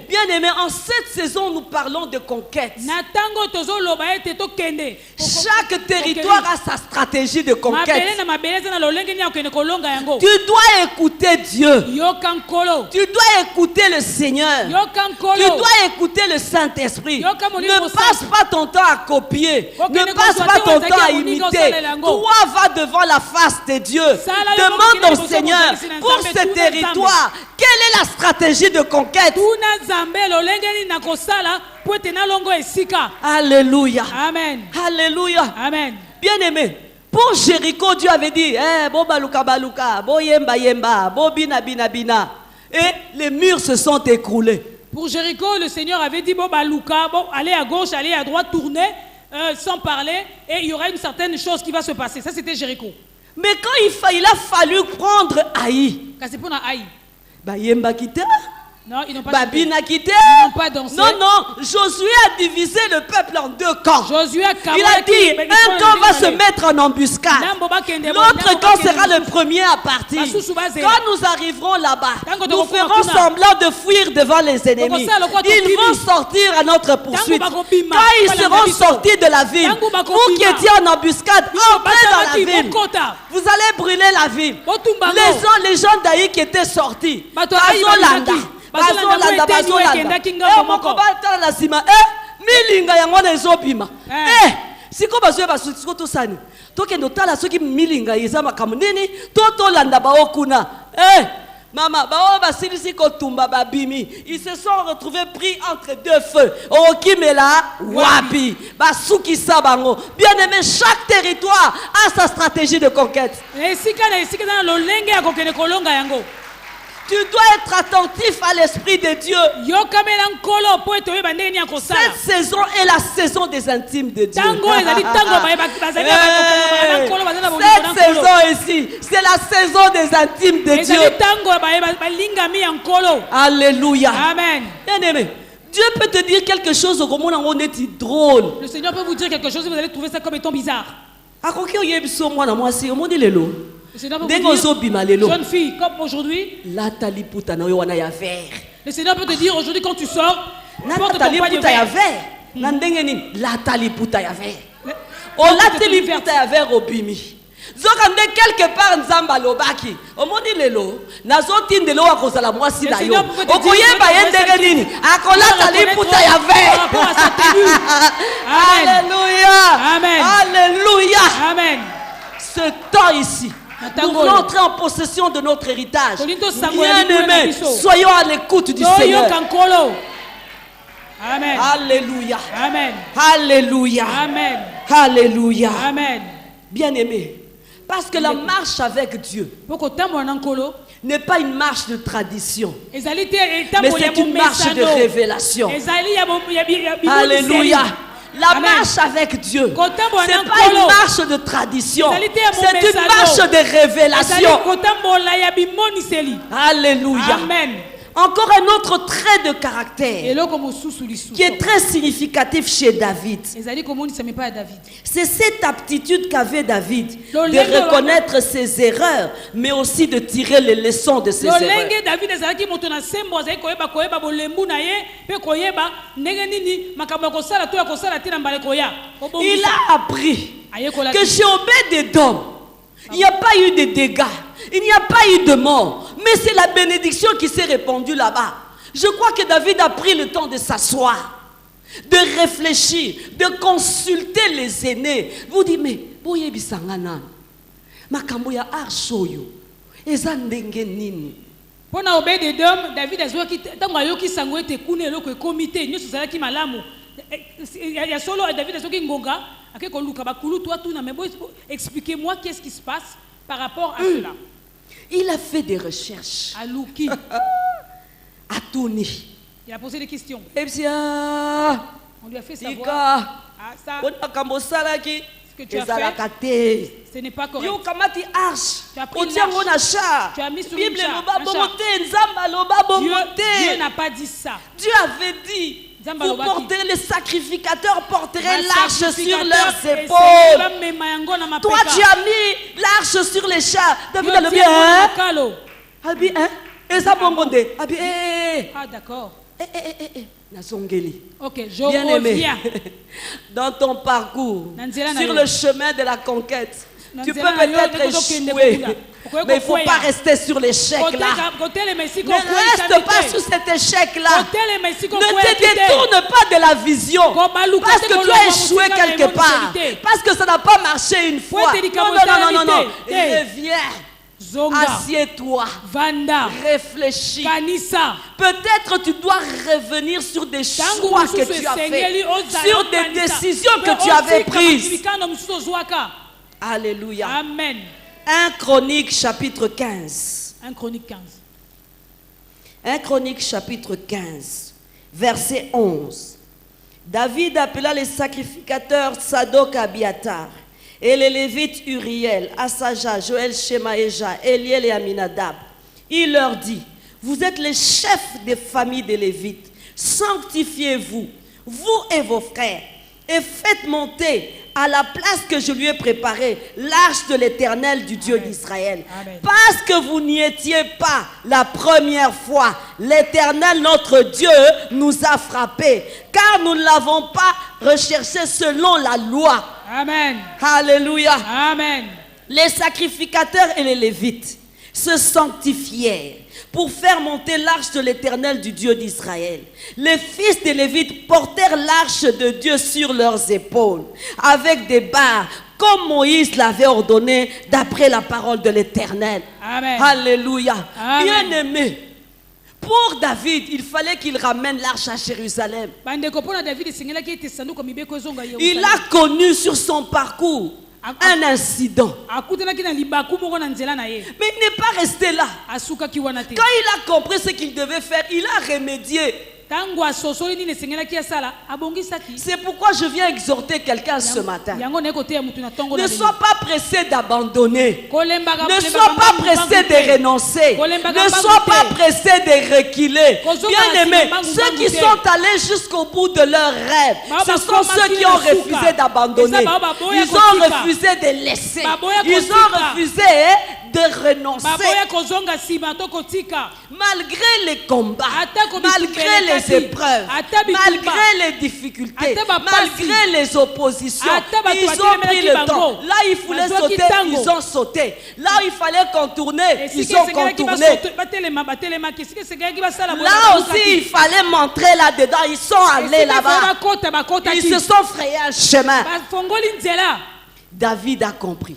Bien aimé, en cette saison, nous parlons de conquête. Chaque territoire a sa stratégie de conquête. Tu dois écouter Dieu. Tu dois écouter le Seigneur. Tu dois écouter le Saint-Esprit. Ne passe pas ton temps à copier. Ne passe pas ton temps à imiter. Toi, va devant la face de Dieu. Demande au Seigneur pour ce territoire quelle est la stratégie de conquête. Alléluia. Amen. Alléluia. Amen. Bien aimé, pour Jéricho, Dieu avait dit bo baluka baluka, bo yemba yemba, bo bina bina bina. Et les murs se sont écroulés. Pour Jéricho, le Seigneur avait dit bo baluka, bon, allez à gauche, allez à droite, tournez sans parler, et il y aura une certaine chose qui va se passer. Ça, c'était Jéricho. Mais quand il a fallu prendre Haï, Yemba quitté, non, ils n'ont pas dansé. Non, Josué a divisé le peuple en deux camps. Il a dit, un camp va se mettre en embuscade. L'autre camp sera le premier à partir. Quand nous arriverons là-bas, nous ferons semblant de fuir devant les ennemis. Ils vont sortir à notre poursuite. Quand ils seront sortis de la ville, vous qui étiez en embuscade, entrez dans la ville. Vous allez brûler la ville. Les gens d'Aïe qui étaient sortis, milinga yango na ezobima siko bazwe basiko tosani tokendo tala soki milinga eza makambo nini tolanda baokuna mama bao basilisi kotumba babimi, ils se sont retrouvés pris entre deux feux okimela wapi basuki sabango. Bien aimé, chaque territoire a sa stratégie de conquête. Tu dois être attentif à l'Esprit de Dieu. Cette saison est la saison des intimes de Dieu. Cette saison ici, c'est la saison des intimes de Dieu. Alléluia. Amen. Bien aimé, Dieu peut te dire quelque chose au moment où on est drôle. Le Seigneur peut vous dire quelque chose et vous allez trouver ça comme étant bizarre. Le Seigneur peut vous dire, jeune fille, comme aujourd'hui, le Seigneur peut te dire aujourd'hui quand tu sors, porte ton pagne vert. Quelque part nzamba lobaki omoni lelo nazotindelo akozala mwasi na yo okoyeba yendenge nini akolata liputa ya vert. Alléluia. Amen. Alléluia. Amen. Ce temps ici, nous voulons entrer en possession de notre héritage. Bien-aimés, soyons à l'écoute du Seigneur. Amen. Alléluia. Amen. Alléluia. Amen. Alléluia. Amen. Bien-aimés, parce que la marche avec Dieu n'est pas une marche de tradition, mais c'est une marche de révélation. Alléluia. La marche avec Dieu, ce n'est pas une marche de tradition, c'est une marche de révélation. Alléluia. Amen. Encore un autre trait de caractère qui est très significatif chez David. C'est cette aptitude qu'avait David de reconnaître ses erreurs, mais aussi de tirer les leçons de ses erreurs. Il a appris que chez Obed-Édom, il n'y a pas eu de dégâts, il n'y a pas eu de mort, mais c'est la bénédiction qui s'est répandue là-bas. Je crois que David a pris le temps de s'asseoir, de réfléchir, de consulter les aînés. Vous dites, mais boye bisangana, makambo ya arshoyo, eza ndenge nini? Pona Obed-Édom, David a dit tango ayoki sango ete kuna eloko comité nyoso zalaki malamu. Ya solo David a dit ngonga akeko luka bakulu toi tout na mais expliquez-moi qu'est-ce qui se passe par rapport à cela. Il a fait des recherches. Alouki. Atouni. Il a posé des questions. On lui a fait savoir. Ça, ce que tu as fait, ce n'est pas correct. Tu as pris l'arche. Tu as mis sur une char. Dieu n'a pas dit ça. Dieu avait dit Vous porterez, les sacrificateurs porteraient l'arche sur leurs épaules. Toi, tu as mis l'arche sur les chats. David a le bien. Abi, hein? Et ça bongonde. Abi, Ah, d'accord. Ok, je reviens. Dans ton parcours, sur le chemin de la conquête, tu peux peut-être échouer, mais il ne faut pas rester sur l'échec là. Ne reste pas sur cet échec là. Ne te détourne pas de la vision parce que tu as échoué quelque part, parce que ça n'a pas marché une fois. Non. Reviens. Assieds-toi. Réfléchis. Peut-être tu dois revenir sur des choix que tu as fait, sur des décisions que tu avais prises. Alléluia. Amen. 1 Chronique chapitre 15. 1 Chronique 15. 1 Chronique chapitre 15, verset 11. David appela les sacrificateurs Sadok, Abiatar et les Lévites Uriel, Asaja, Joël, Shemaéja, Eliel et Aminadab. Il leur dit: vous êtes les chefs des familles des Lévites. Sanctifiez-vous, vous et vos frères, et faites monter à la place que je lui ai préparée l'arche de l'Éternel du Dieu d'Israël. Parce que vous n'y étiez pas la première fois, l'Éternel notre Dieu nous a frappés, car nous ne l'avons pas recherché selon la loi. Amen. Alléluia. Amen. Les sacrificateurs et les Lévites se sanctifièrent pour faire monter l'arche de l'Éternel du Dieu d'Israël. Les fils des Lévites portèrent l'arche de Dieu sur leurs épaules avec des barres, comme Moïse l'avait ordonné d'après la parole de l'Éternel. Alléluia. Bien-aimé, pour David, il fallait qu'il ramène l'arche à Jérusalem. Il a connu sur son parcours un incident. Mais il n'est pas resté là. Quand il a compris ce qu'il devait faire, il a remédié. C'est pourquoi je viens exhorter quelqu'un ce matin. Ne sois pas pressé d'abandonner. Ne sois pas pressé de renoncer. Ne sois pas pressé de reculer. Bien aimé, ceux qui sont allés jusqu'au bout de leur rêve, ce sont ceux qui ont refusé d'abandonner. Ils ont refusé de laisser. Ils ont refusé de renoncer. Malgré les combats, malgré les épreuves, malgré les difficultés, malgré les oppositions, ils ont pris le temps. Là, il fallait sauter, ils ont sauté. Là, il fallait contourner, ils ont contourné. Là aussi, il fallait montrer là-dedans. Ils sont allés là-bas. Ils se sont frayés un chemin. David a compris.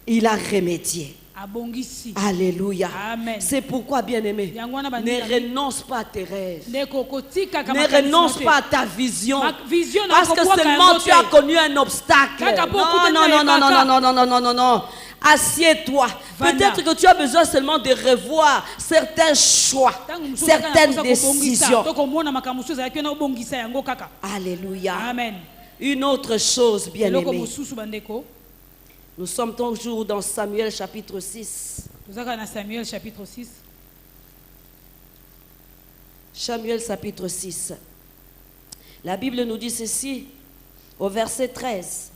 Il a remédié. Alléluia. C'est pourquoi, bien-aimé, ne renonce pas à tes rêves. Ne renonce pas à ta vision. Parce que seulement tu as connu un obstacle. Non. Assieds-toi. Peut-être que tu as besoin seulement de revoir certains choix, certaines décisions. Alléluia. Amen. Une autre chose, bien-aimé. Nous sommes toujours dans Samuel chapitre 6. Samuel chapitre 6. Samuel chapitre 6. La Bible nous dit ceci au verset 13.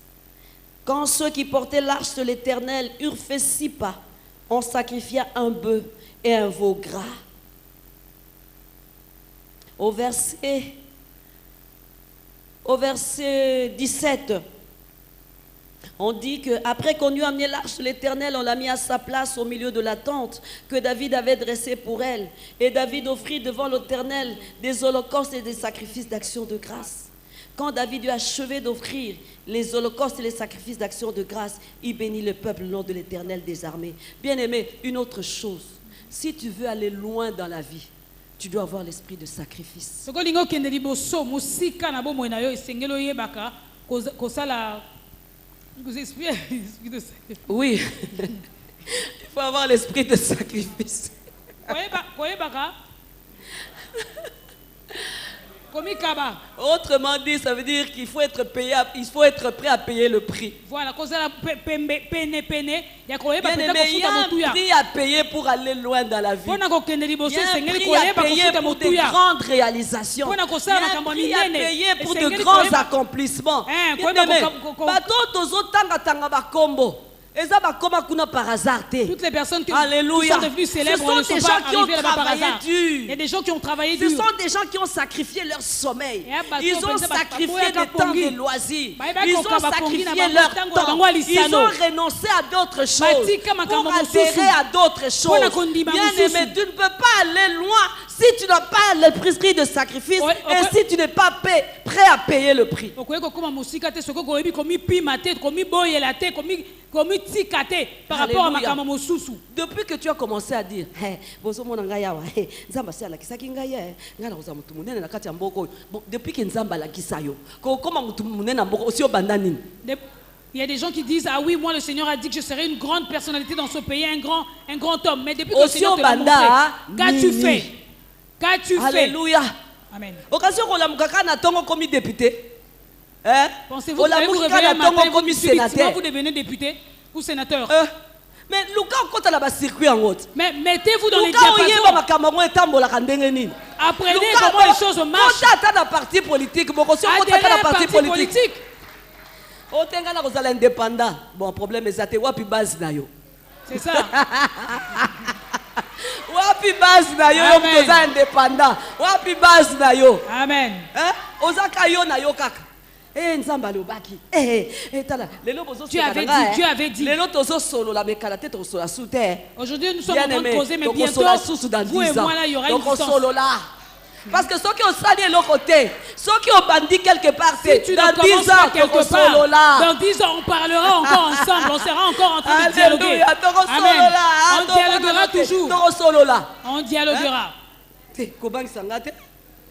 Quand ceux qui portaient l'arche de l'Éternel eurent fait 6 pas, on sacrifia un bœuf et un veau gras. Au verset 17, on dit qu'après qu'on eut amené l'arche de l'Éternel, on l'a mis à sa place au milieu de la tente que David avait dressée pour elle. Et David offrit devant l'Éternel des holocaustes et des sacrifices d'action de grâce. Quand David eut achevé d'offrir les holocaustes et les sacrifices d'action de grâce, il bénit le peuple au nom de l'Éternel des armées. Bien-aimé, une autre chose, si tu veux aller loin dans la vie, tu dois avoir l'esprit de sacrifice. Oui, il faut avoir l'esprit de sacrifice. Autrement dit, ça veut dire qu'il faut être payé, il faut être prêt à payer le prix. Voilà, Bien aimé, il y a un prix à payer pour aller loin dans la vie. Il y a un prix à payer pour de grandes réalisations. Il y a un prix à payer pour de grands accomplissements. Bien aimé, par hasard. Toutes les personnes qui sont Alléluia. devenues célèbres ne sont pas arrivées là-bas par hasard. Il y a des gens qui ont travaillé dur. Ce sont des gens qui ont sacrifié leur sommeil. Ils ont sacrifié des temps de loisirs. Ils ont sacrifié leur temps. Ils ont renoncé à d'autres choses pour adhérer à d'autres choses. Bien aimé, tu ne peux pas aller loin si tu n'as pas l'esprit de sacrifice et si tu n'es pas prêt à payer le prix. Par rapport à ma depuis que tu as commencé à dire, depuis que Nzamba la kisayo, il y a des gens qui disent, ah oui, moi le Seigneur a dit que je serai une grande personnalité dans ce pays, un grand homme. Mais depuis que le Seigneur te l'a montré, qu'as-tu fait? Qu'as-tu fait? Alléluia. Amen. Occasion qu'on l'a na tongo comme député. Pensez-vous que vous réveillez un matin, subitement vous devenez député ou sénateur? Mais Luka on la circuit en route. Mais mettez-vous dans les diapasons. Apprenez comment les choses marchent. Dans parti politique, parti politique. Indépendant. Bon, problème est que wapi base na yo. C'est ça. Wapi base na yo yo indépendant. Wapi base na yo. Amen. Ozaka yo na yo kaka. Nzamba lobaki. Tu avais dit. Aujourd'hui nous sommes en train de causer, mais bientôt vous et moi là il y aura une distance. Parce que ceux qui ont sali l'autre côté, ceux qui ont bandit quelque part, si dans 10 ans quelque part, dans 10 ans on parlera encore ensemble, on sera encore en train de dialoguer. Amen. On dialoguera toujours. On dialoguera.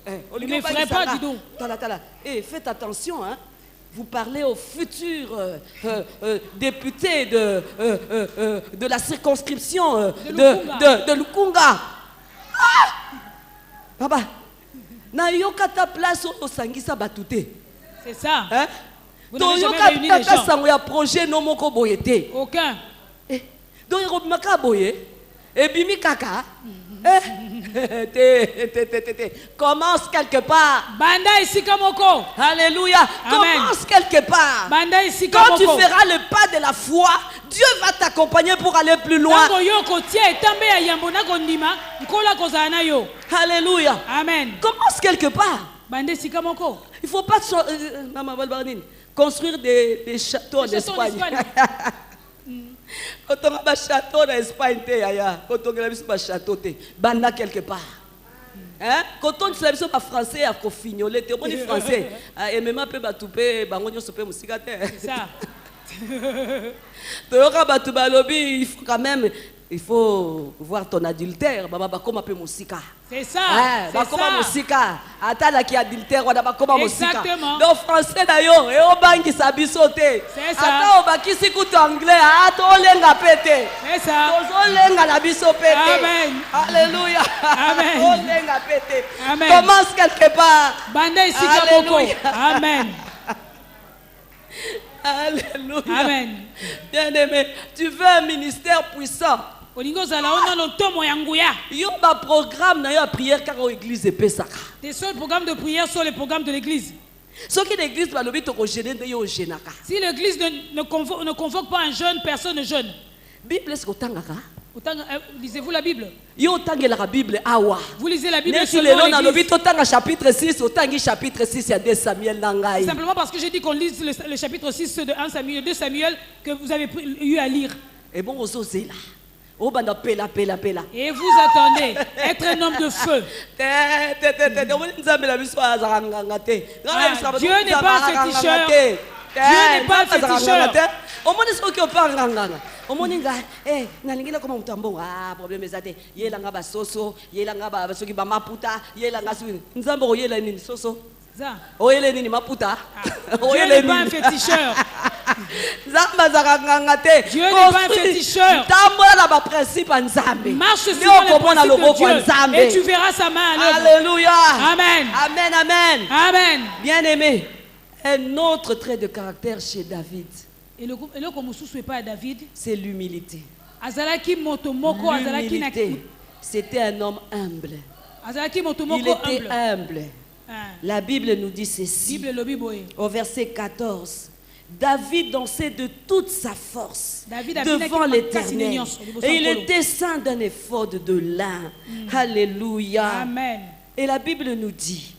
Ne me ferai pas, dis donc. Faites attention, hein. Vous parlez aux futurs députés de la circonscription de Lukunga. Papa, na yoka ta place au sangisa batute. C'est ça. Hein? Vous n'avez jamais réuni les gens. Sangoya projet no moko boyete. Aucun. Donc il maka boye. Et bimi kaka. Commence quelque part. Banda ici kamoko. Alléluia. Commence quelque part. Banda ici quand kamoko. Tu feras le pas de la foi, Dieu va t'accompagner pour aller plus loin. Alléluia. Amen. Commence quelque part. Banda ici kamoko. Il ne faut pas construire des châteaux en Espagne. Quand on a un château en Espagne, quand on a un château, banda quelque part. Quand on a un français, à fignoler, tu es français. Et même un peu batoupe, bangonio sope musikate. C'est ça. Il faut quand même, il faut voir ton adultère. C'est ça. Exactement. Donc français d'ailleurs, et au banc qui s'habille sauté. C'est ça. Attends, au qui s'écoute anglais, lenga pété. C'est ça. Lenga la biso pété. Amen. Alléluia. Amen. Lenga pété. Amen. Commence quelque part. Banda ici kamoko. Amen. Alléluia. Amen. Bien-aimé, tu veux un ministère puissant. Il y a un programme de prière car l'église est pesaka. Tes seuls programmes de prière sont les programmes de l'église. Si l'église ne convoque pas un jeune, personne ne jeûne. Bible est-ce que lisez-vous la Bible? Vous lisez la Bible seulement l'église. Chapitre 6, chapitre 6, il y a 2 Samuel. Simplement parce que j'ai dit qu'on lise le chapitre 6 de 1 Samuel, 2 Samuel que vous avez eu à lire. Et bon, vous osez là. Et vous attendez être un homme de feu. Dieu n'est pas un féticheur. Dieu n'est pas un féticheur. Dieu n'est pas un féticheur. Dieu n'est pas un féticheur. Marche sur les principes de Dieu et tu verras sa main à l'œuvre. Alléluia. Amen. Amen, amen. Amen. Bien-aimé, un autre trait de caractère chez David, et le comme sous pas David, c'est l'humilité. L'humilité. C'était un homme humble. Il était humble. La Bible nous dit ceci. Au verset 14. David dansait de toute sa force devant l'Éternel. Et il était ceint d'un éphod de lin. Alléluia. Amen. Et la Bible nous dit,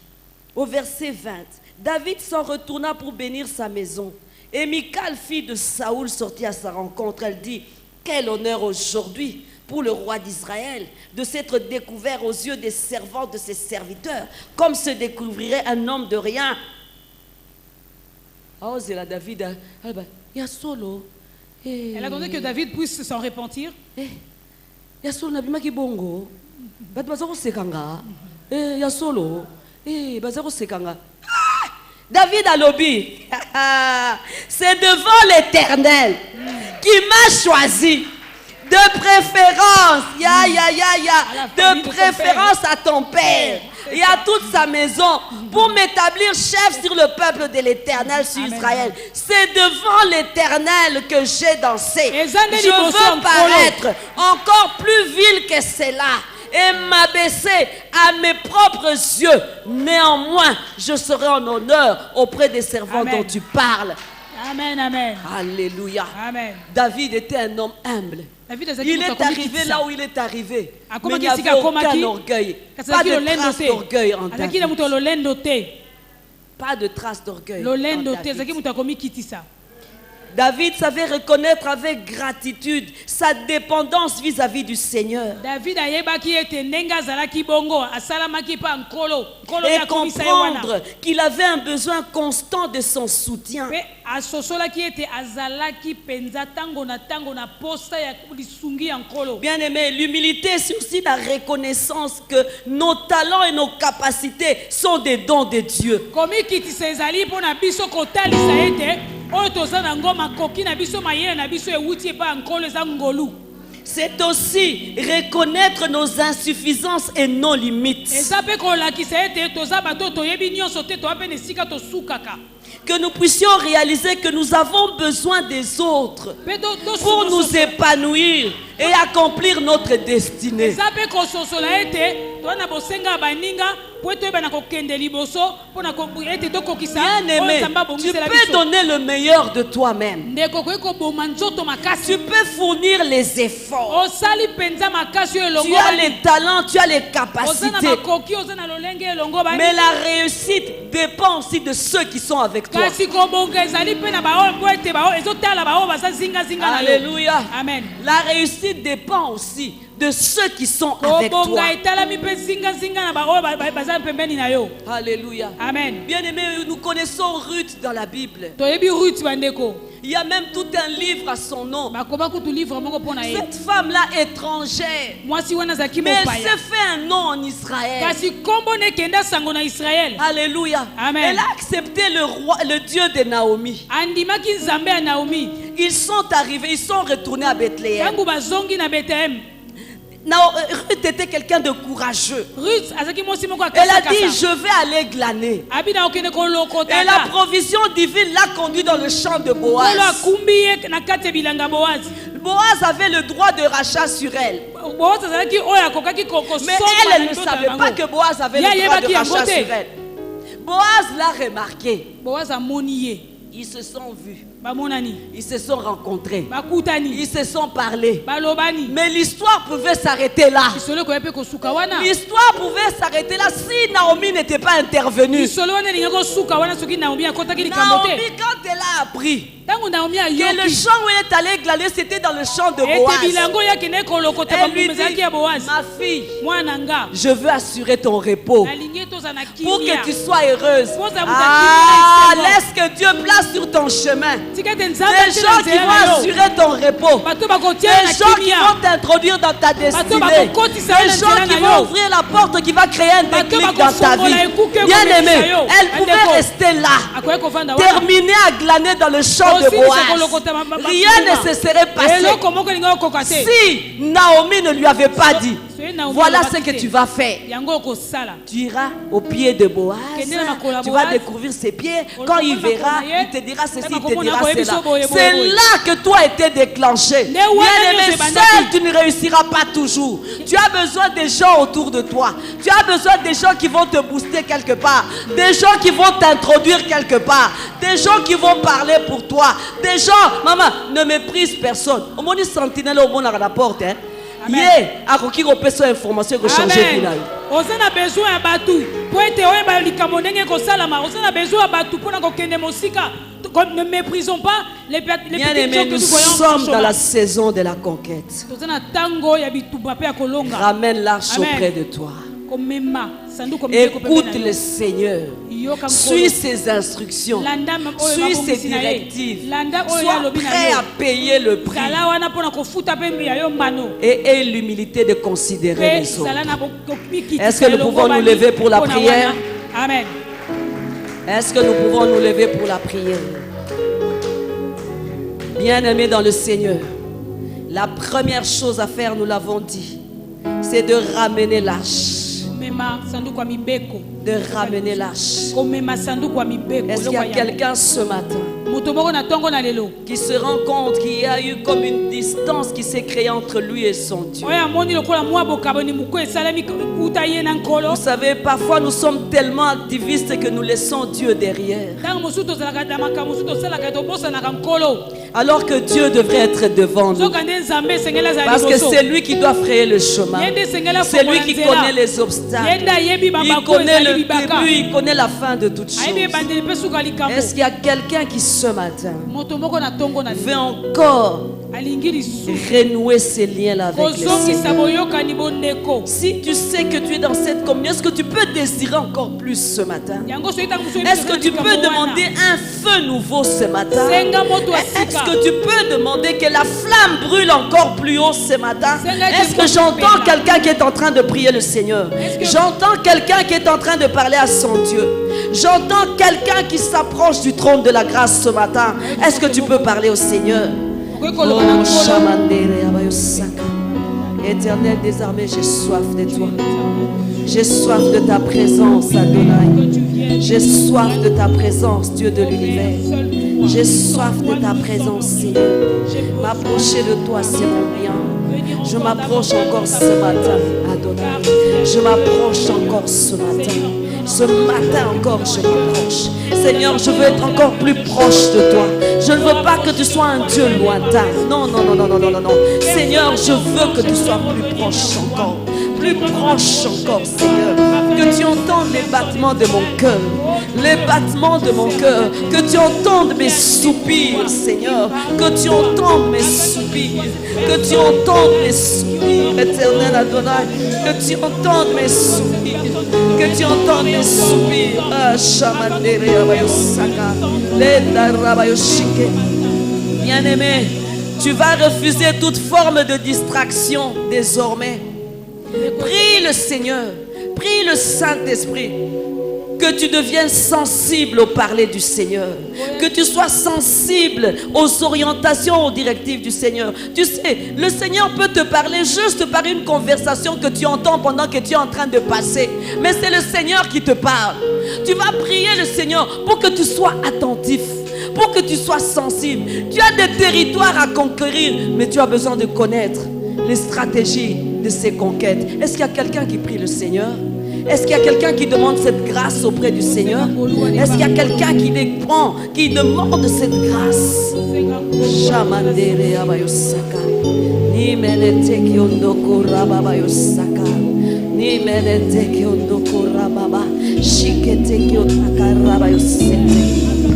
au verset 20, David s'en retourna pour bénir sa maison. Et Michal, fille de Saoul, sortit à sa rencontre. Elle dit, quel honneur aujourd'hui pour le roi d'Israël de s'être découvert aux yeux des servantes de ses serviteurs, comme se découvrirait un homme de rien. Oh, c'est la David. Il y a solo. Elle attendait que David puisse s'en repentir. Il y a solo, Nabima qui bongo. Bazaro sekanga. Il y a solo. Bazaro sekanga. David a lobby. C'est devant l'Éternel qui m'a choisi. De préférence, de préférence à ton père et à toute sa maison pour m'établir chef sur le peuple de l'Éternel, sur Israël. C'est devant l'Éternel que j'ai dansé. Je veux paraître encore plus vil que cela et m'abaisser à mes propres yeux. Néanmoins, je serai en honneur auprès des servants dont tu parles. Amen, amen. Alléluia. Amen. David était un homme humble. Il est arrivé là où il est arrivé. Mais il n'y avait aucun orgueil. Pas de trace d'orgueil en David. Pas de trace d'orgueil en David. David savait reconnaître avec gratitude sa dépendance vis-à-vis du Seigneur. Et comprendre qu'il avait un besoin constant de son soutien. Bien aimé, l'humilité, c'est aussi la reconnaissance que nos talents et nos capacités sont des dons de Dieu. C'est aussi reconnaître nos insuffisances et nos limites. Que nous puissions réaliser que nous avons besoin des autres pour nous épanouir et accomplir notre destinée. Bien-aimé, tu peux donner le meilleur de toi-même. Tu peux fournir les efforts. Tu as les talents, tu as les capacités. Mais la réussite dépend aussi de ceux qui sont avec toi. Alléluia. Amen. La réussite dépend aussi de ceux qui sont avec toi. Alléluia. Amen. Bien-aimés, nous connaissons Ruth dans la Bible. Il y a même tout un livre à son nom. Cette femme-là étrangère, mais elle s'est fait un nom en Israël. Alléluia. Amen. Elle a accepté le Dieu de Naomi. Ils sont arrivés, ils sont retournés à Bethléem. Ruth était quelqu'un de courageux. Elle a dit, je vais aller glaner. Et la provision divine l'a conduit dans le champ de Boaz. Boaz avait le droit de rachat sur elle. Mais elle ne savait pas que Boaz avait le droit de rachat sur elle. Boaz l'a remarqué. Ils se sont vus. Ils se sont rencontrés. Ils se sont parlé. Mais l'histoire pouvait s'arrêter là. L'histoire pouvait s'arrêter là si Naomi n'était pas intervenue. Naomi, quand elle a appris que le champ où elle est allée glaner, c'était dans le champ de Boaz, elle lui dit, ma fille, je veux assurer ton repos pour que tu sois heureuse. Laisse que Dieu place sur ton chemin des gens qui vont assurer ton repos, des gens qui vont t'introduire dans ta destinée, des gens qui vont ouvrir la porte qui va créer un déclic dans ta vie. Bien aimé, elle pouvait rester là terminé à glaner dans le champ de Boaz, rien ne se serait passé si Naomi ne lui avait pas dit, voilà ce que tu vas faire. Tu iras au pied de Boaz, tu vas découvrir ses pieds. Quand il verra, il te dira ceci, il te dira cela. C'est là que toi été déclenché. Bien-aimé, seul tu ne réussiras pas toujours. Tu as besoin des gens autour de toi. Tu as besoin des gens qui vont te booster quelque part, des gens qui vont t'introduire quelque part, des gens qui vont parler pour toi, des gens, maman, ne méprise personne. Au moins, il sentinelle au monde à la porte, hein. Yeah, à qui repère cette information que changer final. On a besoin de Batou pour être heureux. Likamonenge ko salama. On a besoin de Batou pour qu'on kende mosika. Ne méprisons pas les petits gens que nous sommes dans la saison de la conquête. Ramène l'arche auprès de toi. Écoute le Seigneur. Suis ses instructions. Suis ses directives. Sois prêt à payer le prix. Et aie l'humilité de considérer les autres. Est-ce que nous pouvons nous lever pour la prière? Amen. Est-ce que nous pouvons nous lever pour la prière? Bien-aimés dans le Seigneur, la première chose à faire, nous l'avons dit, c'est de ramener l'arche. De ramener l'arche. Est-ce qu'il y a quelqu'un ce matin qui se rend compte qu'il y a eu comme une distance qui s'est créée entre lui et son Dieu? Vous savez, parfois nous sommes tellement activistes que nous laissons Dieu derrière, alors que Dieu devrait être devant nous. Parce que c'est lui qui doit frayer le chemin. C'est lui qui connaît les obstacles. Il connaît le début, il connaît la fin de toutes choses. Est-ce qu'il y a quelqu'un qui ce matin veut encore renouer ces liens-là avec le Seigneur? Si tu sais que tu es dans cette communion, est-ce que tu peux désirer encore plus ce matin? Est-ce que tu peux demander un feu nouveau ce matin? Est-ce que tu peux demander que la flamme brûle encore plus haut ce matin? Est-ce que j'entends quelqu'un qui est en train de prier le Seigneur? J'entends quelqu'un qui est en train de parler à son Dieu. J'entends quelqu'un qui s'approche du trône de la grâce ce matin. Est-ce que tu peux parler au Seigneur? Éternel des armées, j'ai soif de toi. J'ai soif de ta présence, Adonai. J'ai soif de ta présence, Dieu de l'univers. J'ai soif de ta présence, Seigneur. M'approcher de toi, c'est mon bien. Je m'approche encore ce matin, Adonai. Je m'approche encore ce matin. Ce matin encore, je m'approche. Seigneur, je veux être encore plus proche de toi. Je ne veux pas que tu sois un Dieu lointain. Non, non, non, non, non, non, non, non. Seigneur, je veux que tu sois plus proche encore. Plus proche encore, Seigneur. Que tu entendes les battements de mon cœur. Les battements de mon cœur. Que tu entendes mes soupirs, Seigneur. Que tu entendes mes soupirs. Que tu entendes mes soupirs, éternel Adonai. Que tu entendes mes soupirs. Que tu entendes mes soupirs. Ah, Shamanere Abayosaka. Lenda Rabayoshike. Bien-aimé, tu vas refuser toute forme de distraction désormais. Prie le Seigneur, prie le Saint-Esprit, que tu deviennes sensible au parler du Seigneur, que tu sois sensible aux orientations, aux directives du Seigneur. Tu sais, le Seigneur peut te parler juste par une conversation que tu entends pendant que tu es en train de passer, mais c'est le Seigneur qui te parle. Tu vas prier le Seigneur pour que tu sois attentif, pour que tu sois sensible. Tu as des territoires à conquérir, mais tu as besoin de connaître les stratégies de ces conquêtes. Est-ce qu'il y a quelqu'un qui prie le Seigneur? Est-ce qu'il y a quelqu'un qui demande cette grâce auprès du Seigneur? Est-ce qu'il y a quelqu'un qui prend, qui demande cette grâce? Shamandere abayosaka. Ni menete kiondoko rababayosaka. Ni menete kiondoko rababa. Shikete kiondaka rabayosete.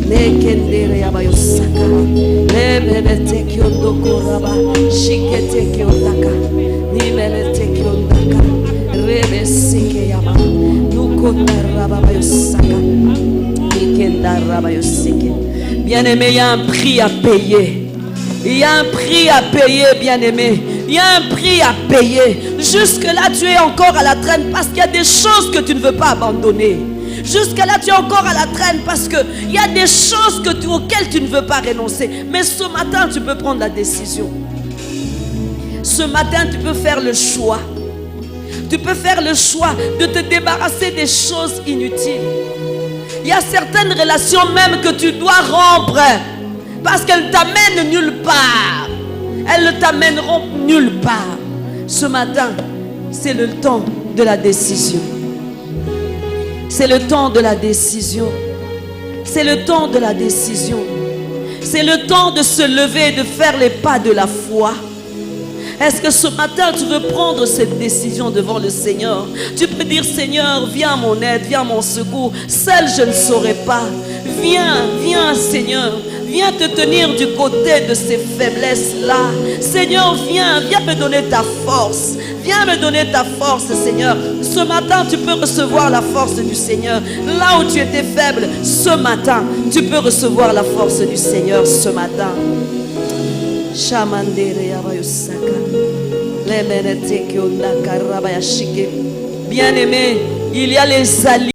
Lekendere abayosaka. Le menete kiondoko raba. Shikete kiondaka. Ni menete kiondaka. Rebeseke yama. Nukota rababayosaka. Ikenda rabayoseke. Bien-aimé, il y a un prix à payer. Il y a un prix à payer, bien-aimé. Il y a un prix à payer. Jusque-là, tu es encore à la traîne parce qu'il y a des choses que tu ne veux pas abandonner. Jusqu'à là, tu es encore à la traîne parce qu'il y a des choses auxquelles tu ne veux pas renoncer. Mais ce matin, tu peux prendre la décision. Ce matin, tu peux faire le choix. Tu peux faire le choix de te débarrasser des choses inutiles. Il y a certaines relations même que tu dois rompre parce qu'elles t'amènent nulle part. Elles ne t'amèneront nulle part. Ce matin, c'est le temps de la décision. C'est le temps de la décision. C'est le temps de la décision. C'est le temps de se lever et de faire les pas de la foi. Est-ce que ce matin, tu veux prendre cette décision devant le Seigneur? Tu peux dire, Seigneur, viens à mon aide, viens à mon secours. Seul, je ne saurais pas. Viens, viens, Seigneur. Viens te tenir du côté de ces faiblesses-là. Seigneur, viens, viens me donner ta force. Viens me donner ta force, Seigneur. Ce matin, tu peux recevoir la force du Seigneur. Là où tu étais faible, ce matin, tu peux recevoir la force du Seigneur ce matin. Bien-aimé, il y a les alliés.